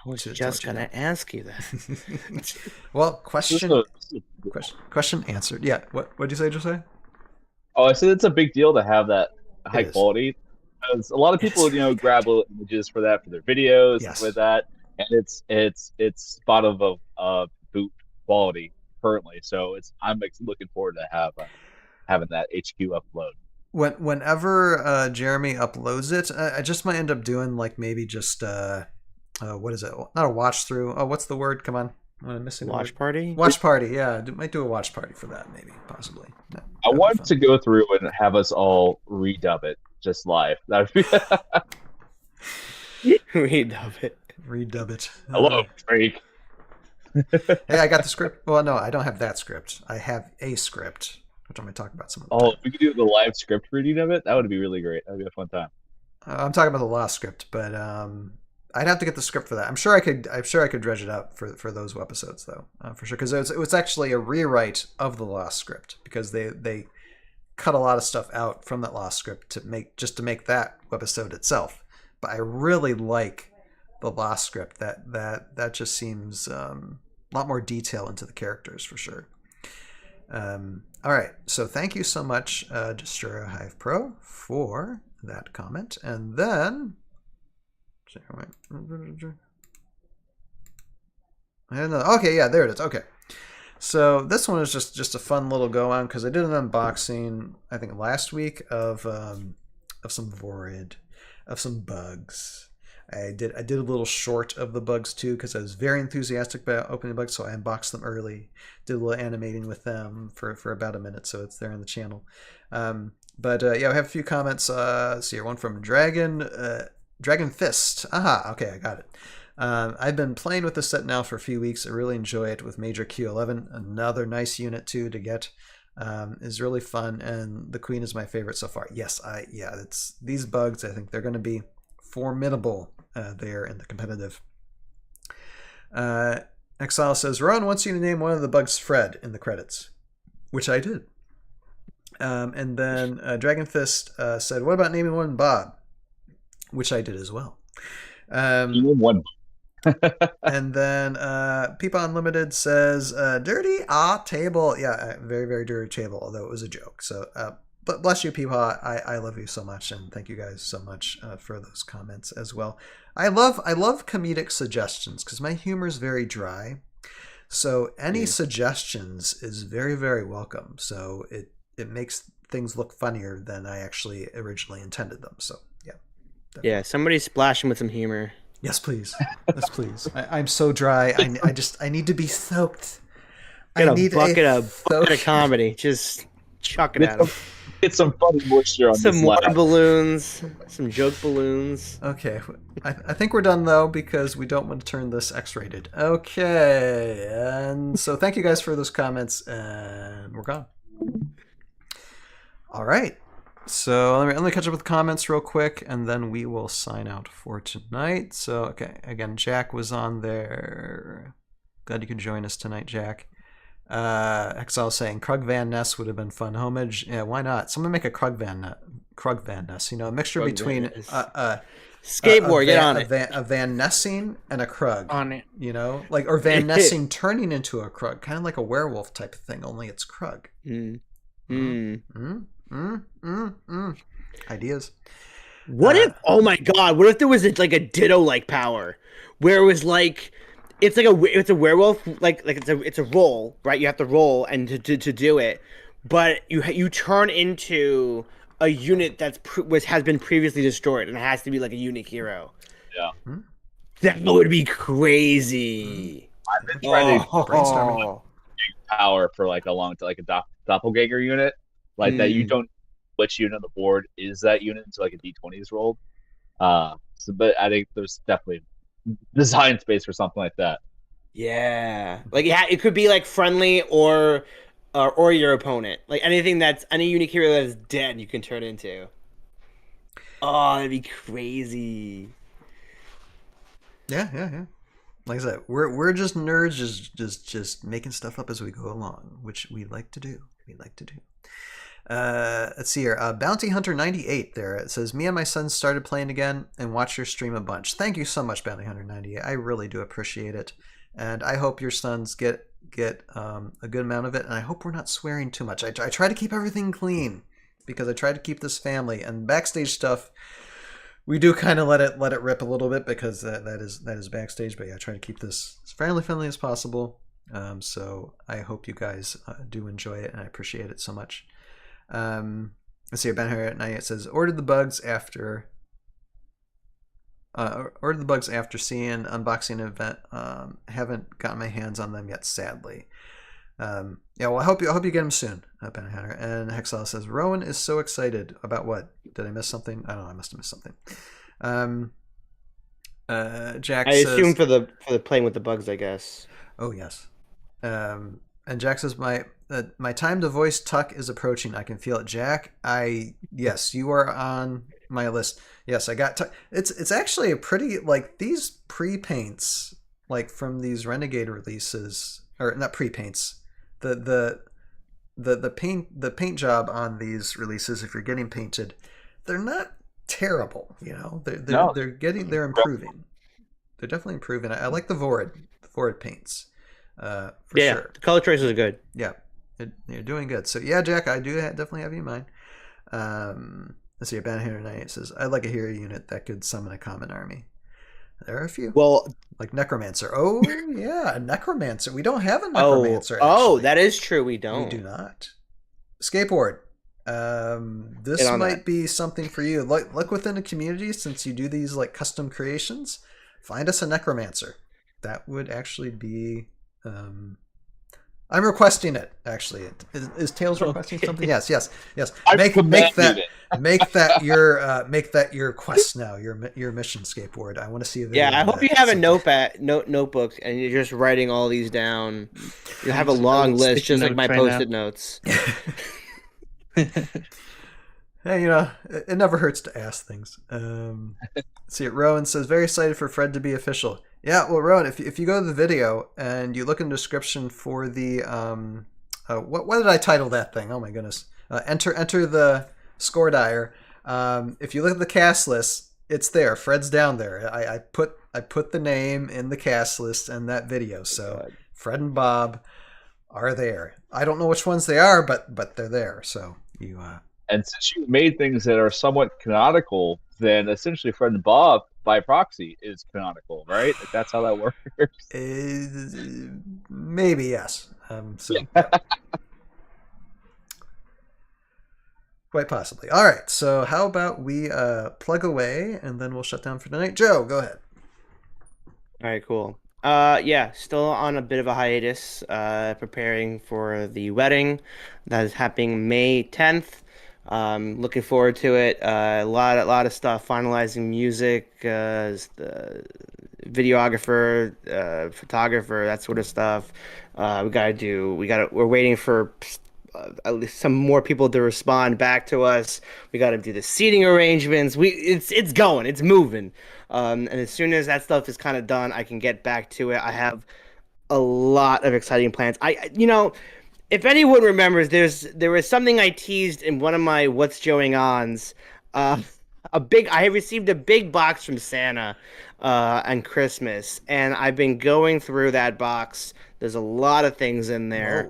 was just going to ask you that. Well, question answered. Yeah. What did you say, Jose? Oh, I said it's a big deal to have that high quality. Because a lot of people, grab little images for that for their videos, Yes. with that, and it's spot of boot quality currently. So I'm looking forward to having that HQ upload. Whenever Jeremy uploads it, I just might end up doing like maybe just what is it? Not a watch through. Oh, what's the word? Come on, I'm missing the Watch word. party? Watch party. Yeah, might do a watch party for that. Maybe, possibly. I want to go through and have us all redub it just live. That'd be Redub it. Redub it. hello, freak. Hey, I got the script. Well, no, I don't have that script. I have a script, which I'm going to talk about some of the Oh, if we could do the live script reading of it, that would be really great. That'd be a fun time. I'm talking about the lost script, but I'd have to get the script for that. I'm sure I could dredge it up for those webisodes though, for sure, because it was actually a rewrite of the lost script because they cut a lot of stuff out from that lost script to make that webisode itself. But I really like the lost script. That just seems a lot more detail into the characters for sure. All right, so thank you so much, Destroyer Hive Pro, for that comment, and then I don't know. Okay, yeah, there it is. Okay, so this one is just a fun little go on because I did an unboxing I think last week of some Vorid, of some bugs. I did a little short of the bugs too because I was very enthusiastic about opening bugs, so I unboxed them early, did a little animating with them for about a minute, so it's there on the channel. But yeah, I have a few comments. Let's see here, one from Dragon Fist. Aha, okay, I got it. I've been playing with this set now for a few weeks. I really enjoy it with Major Q11. Another nice unit too to get. Is really fun, and the Queen is my favorite so far. Yes, it's these bugs. I think they're going to be formidable there in the competitive. Exile says, Ron wants you to name one of the bugs Fred in the credits, which I did. And then Dragon Fist said, what about naming one Bob? Which I did as well. One. And then Peepa Unlimited says, dirty table. Yeah, very, very dirty table, although it was a joke. So, but bless you, Peepa. I love you so much, and thank you guys so much for those comments as well. I love comedic suggestions because my humor is very dry. So any suggestions is very, very welcome. So it makes things look funnier than I actually originally intended them. So yeah. Definitely. Yeah, somebody splash him with some humor. Yes, please. Yes, please. I'm so dry. I need to be soaked. Get I a need bucket of comedy. Just chuck it at him. Get some funny moisture on Some this water lab. balloons, some joke balloons. Okay, I think we're done though because we don't want to turn this X-rated. Okay, and so thank you guys for those comments, and we're gone. All right, so let me catch up with the comments real quick, and then we will sign out for tonight. So okay, again, Jack was on there. Glad you could join us tonight, Jack. Exile saying Krug Van Ness would have been fun. Homage, yeah, why not? Someone make a Krug Van Ness. You know, a mixture Krug between skateboard. Get on it. A Van Nessing and a Krug. On it. You know, like or Van Nessing turning into a Krug, kind of like a werewolf type of thing. Only it's Krug. Ideas. What if? Oh my God! What if there was like a Ditto-like power, where it was like. It's a werewolf like it's a roll, right? You have to roll and to do it, but you turn into a unit has been previously destroyed and it has to be like a unique hero. Yeah, that would be crazy. I've been trying to brainstorming power for like a doppelganger unit, like that. You don't which unit on the board is that unit until like a D20 is rolled. But I think there's definitely design space for something like that. Yeah, like it could be like friendly or your opponent. Like any unique hero that is dead, you can turn into. Oh, that'd be crazy. Yeah. Like I said, we're just nerds, just making stuff up as we go along, which we like to do. Let's see here. Bounty Hunter 98 there. It says, me and my son started playing again and watched your stream a bunch. Thank you so much, Bounty Hunter 98. I really do appreciate it. And I hope your sons get a good amount of it. And I hope we're not swearing too much. I try to keep everything clean because I try to keep this family. And backstage stuff, we do kind of let it rip a little bit because that is backstage. But yeah, I try to keep this as family friendly as possible. So I hope you guys do enjoy it, and I appreciate it so much. Let's see. Ben here at night. It says ordered the bugs after seeing unboxing event. Haven't gotten my hands on them yet, sadly. Yeah, well, I hope you get them soon, Ben Hunter. And Hexel says Rowan is so excited about what? Did I miss something? I don't know. I must have missed something. Jack. I assume for the playing with the bugs, I guess. Oh yes. And Jack says my time to voice Tuck is approaching. I can feel it, Jack. Yes, you are on my list. Yes, I got Tuck. It's actually a pretty like these pre-paints like from these Renegade releases, or not pre-paints. The paint job on these releases, if you're getting painted, they're not terrible. You know, they're improving. They're definitely improving. I like the Vorid paints. For sure. The color choices are good. Yeah, you're doing good. So yeah, Jack, I do definitely have you in mind. Let's see, Ben here tonight says I'd like a hero unit that could summon a common army. There are a few. Well, like Necromancer. Oh yeah, a Necromancer. We don't have a Necromancer. Oh, that is true. We don't. We do not. Skateboard. This might be something for you. Look within the community, since you do these like custom creations. Find us a Necromancer. That would actually be. I'm requesting it. Actually, is Tails requesting something? Yes. Make that your quest now. Your mission, Skateboard. I want to see a video. Yeah, I hope you have a notebook and you're just writing all these down. You have a long list, just like my post-it notes. Hey, it never hurts to ask things. See, Rowan says very excited for Fred to be official. Yeah, well, Rowan, if you go to the video and you look in the description for the what did I title that thing? Oh my goodness! Enter the score dier. If you look at the cast list, It's there. Fred's down there. I put the name in the cast list and that video. So God. Fred and Bob are there. I don't know which ones they are, but they're there. So you. And since you made things that are somewhat canonical, then essentially Fred and Bob by proxy is canonical, right? Like, that's how that works. Maybe yes. Quite possibly. All right. So how about we plug away and then we'll shut down for tonight. Joe, go ahead. All right, cool. Yeah, still on a bit of a hiatus, preparing for the wedding that is happening May 10th. Looking forward to it. A lot of stuff, finalizing music, the videographer, photographer, that sort of stuff. We're waiting for at least some more people to respond back to us. We got to do the seating arrangements. It's going, it's moving. And as soon as that stuff is kind of done, I can get back to it. I have a lot of exciting plans. If anyone remembers, there was something I teased in one of my What's Going Ons. I received a big box from Santa on Christmas, and I've been going through that box. There's a lot of things in there.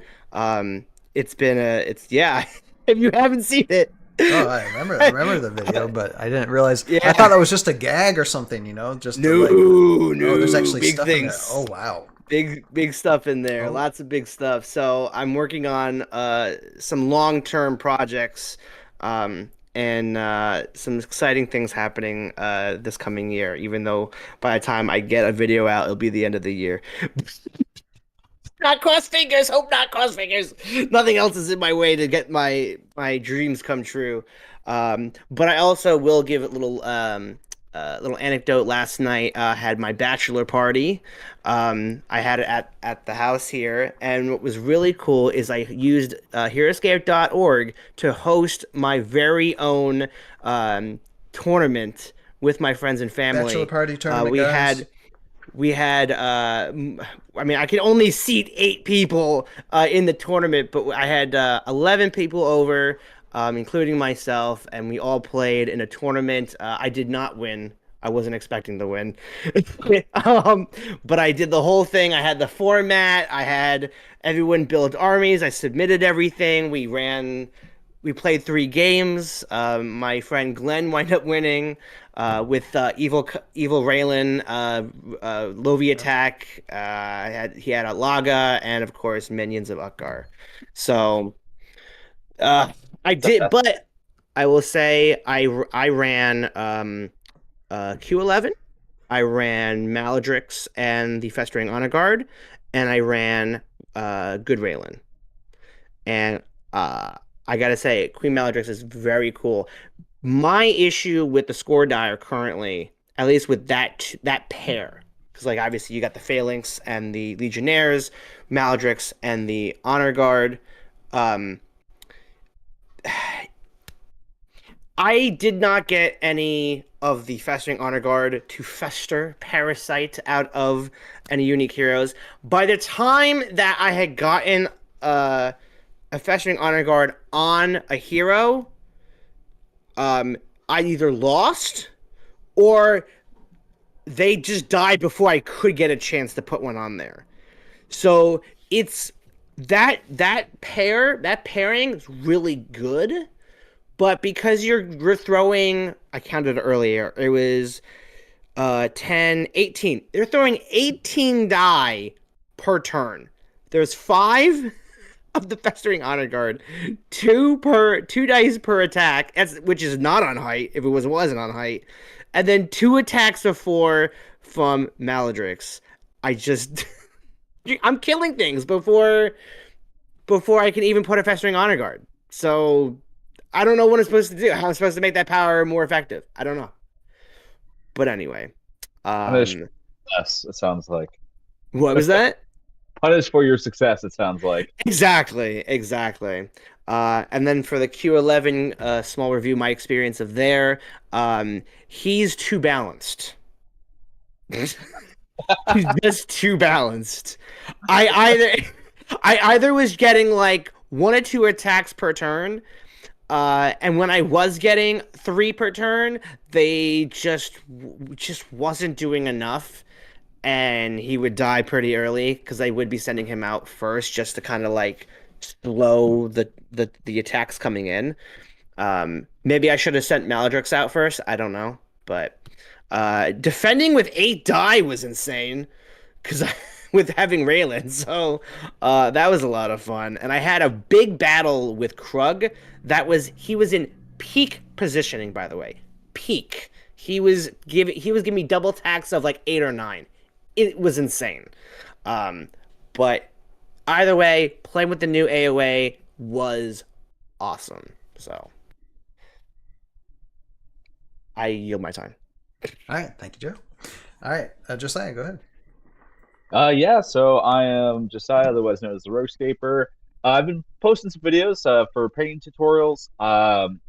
If you haven't seen it. Oh, I remember the video, but I didn't realize. Yeah. I thought it was just a gag or something, just No, there's actually big stuff things. in there. Oh wow. Big stuff in there. Lots of big stuff. So I'm working on some long-term projects and some exciting things happening this coming year, even though by the time I get a video out, it'll be the end of the year. Not cross fingers. Hope not cross fingers. Nothing else is in my way to get my dreams come true. But I also will give a little anecdote. Last night, had my bachelor party. I had it at the house here, and what was really cool is I used Heroscape.org to host my very own tournament with my friends and family. Bachelor party tournament. We had I could only seat 8 people in the tournament, but I had 11 people over, including myself, and we all played in a tournament. I did not win. I wasn't expecting to win. But I did the whole thing. I had the format. I had everyone build armies. I submitted everything. We played 3 games. My friend Glenn wound up winning with Evil Raylan, Lovi Attack. He had a Laga, and of course Minions of Utkar. So I did, but I will say I ran Q11. I ran Maladrix and the Festering Honor Guard, and I ran Good Raylan. And I gotta say, Queen Maladrix is very cool. My issue with the score dier currently, at least with that pair, because obviously you got the Phalanx and the Legionnaires, Maladrix and the Honor Guard. I did not get any of the Festering Honor Guard to fester Parasite out of any unique heroes. By the time that I had gotten a Festering Honor Guard on a hero, I either lost or they just died before I could get a chance to put one on there. So it's that pairing is really good, but because you're throwing, I counted it earlier, it was 10, 18. They're throwing 18 die per turn. There's 5 of the Festering Honor Guard, 2 dice per attack, which is not on height, if it wasn't on height, and then 2 attacks of 4 from Maladrix. I'm killing things before I can even put a Festering Honor Guard. So I don't know what I'm supposed to do. How I'm supposed to make that power more effective. I don't know. But anyway. Yes, it sounds like. What was that? Punish for your success, it sounds like. Exactly. And then for the Q11 small review, my experience of there, he's too balanced. He's just too balanced. I either was getting 1 or 2 attacks per turn, And when I was getting 3 per turn, they just wasn't doing enough, and he would die pretty early because I would be sending him out first just to kind of like slow the attacks coming in. Maybe I should have sent Maladrix out first. I don't know, but defending with 8 die was insane because with having Raylan, so that was a lot of fun. And I had a big battle with Krug. He was in peak positioning, by the way, peak. He was giving me double attacks of like 8 or 9. It was insane. But either way, playing with the new AOA was awesome. So I yield my time. All right, thank you, Joe. All right, Josiah, go ahead. Yeah, so I am Josiah, otherwise known as the Heroscaper. I've been posting some videos for painting tutorials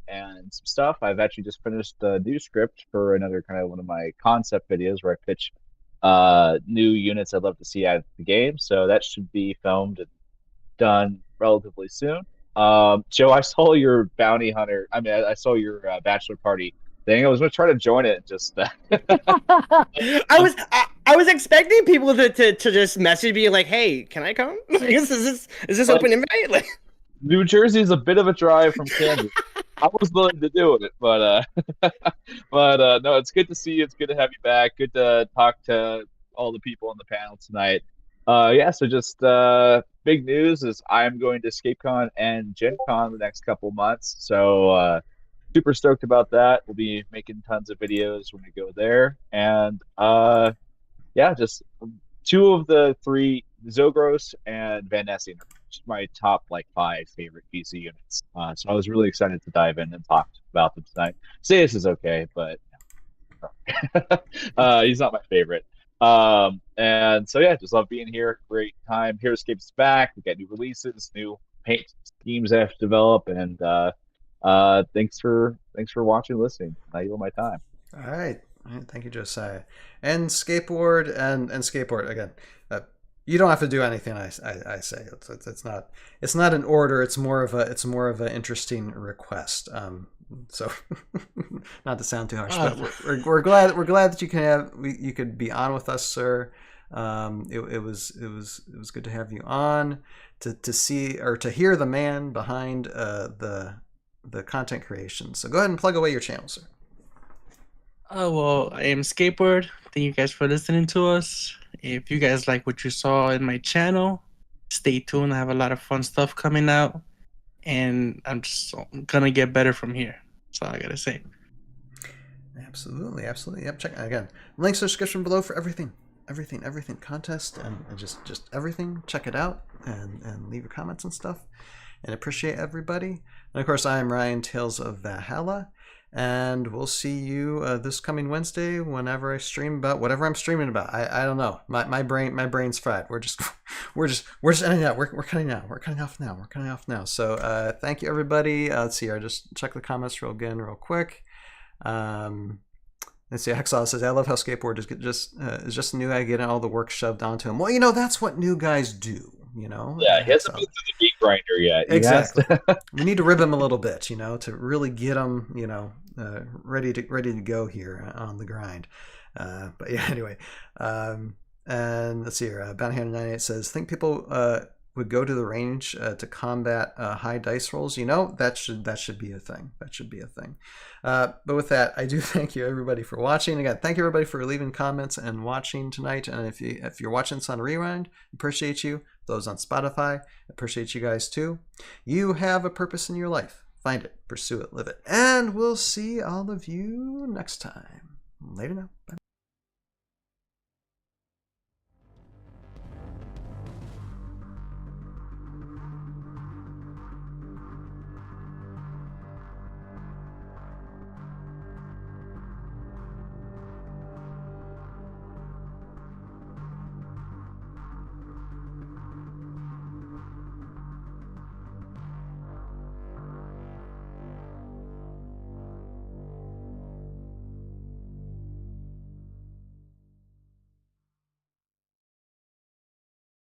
and some stuff. I've actually just finished the new script for another kind of one of my concept videos where I pitch new units I'd love to see out of the game. So that should be filmed and done relatively soon. Joe, I saw your bounty hunter. I saw your bachelor party thing. I was going to try to join it. Just I was expecting people to just message me like, "Hey, can I come? Is this open invite?" Like, New Jersey is a bit of a drive from Kansas. I was willing to do it, but no, it's good to see you. It's good to have you back. Good to talk to all the people on the panel tonight. Yeah, so just big news is I'm going to EscapeCon and Gen Con the next couple months. So super stoked about that. We'll be making tons of videos when we go there. And yeah, just 2 of the 3, Zogross and Van Nessing, are my top like 5 favorite PC units. So I was really excited to dive in and talk about them tonight. Zaeus is okay, but he's not my favorite. And so yeah, just love being here. Great time. Heroscape's back. We got new releases, new paint schemes I have to develop, and thanks for watching and listening. I yield my time. All right. Thank you, Josiah. And skateboard and skateboard again. You don't have to do anything I say. It's not an order. It's more of an interesting request. So not to sound too harsh, but we're glad that you could be on with us, sir. It was good to have you on to see or to hear the man behind the content creation. So go ahead and plug away your channel, sir. Oh, well, I am Skateboard. Thank you guys for listening to us. If you guys like what you saw in my channel, stay tuned. I have a lot of fun stuff coming out, and I'm just gonna get better from here. That's all I gotta say. Absolutely. Yep. Check again. Links in the description below for everything, contest and just everything. Check it out and leave your comments and stuff. And appreciate everybody. And of course, I am Ryan, Tales of Valhalla. And we'll see you this coming Wednesday whenever I stream about whatever I'm streaming about. I don't know. My brain's fried. We're just ending out. We're cutting out. We're cutting off now. So thank you everybody. Let's see. I just check the comments real quick. Let's see. Hexaw says, "I love how skateboard is just a new guy getting all the work shoved onto him." Well, that's what new guys do. Yeah, he hasn't been through the meat grinder yet. Exactly. We need to rib him a little bit, to really get him, ready to go here on the grind. But yeah, anyway. And let's see here. Bounty Hunter 98 says, "Think people would go to the range to combat high dice rolls?" That should be a thing. But with that, I do thank you everybody for watching. Again, thank you everybody for leaving comments and watching tonight. And if you're watching this on Rewind, appreciate you. Those on Spotify, appreciate you guys too. You have a purpose in your life. Find it, pursue it, live it. And we'll see all of you next time. Later now. Bye.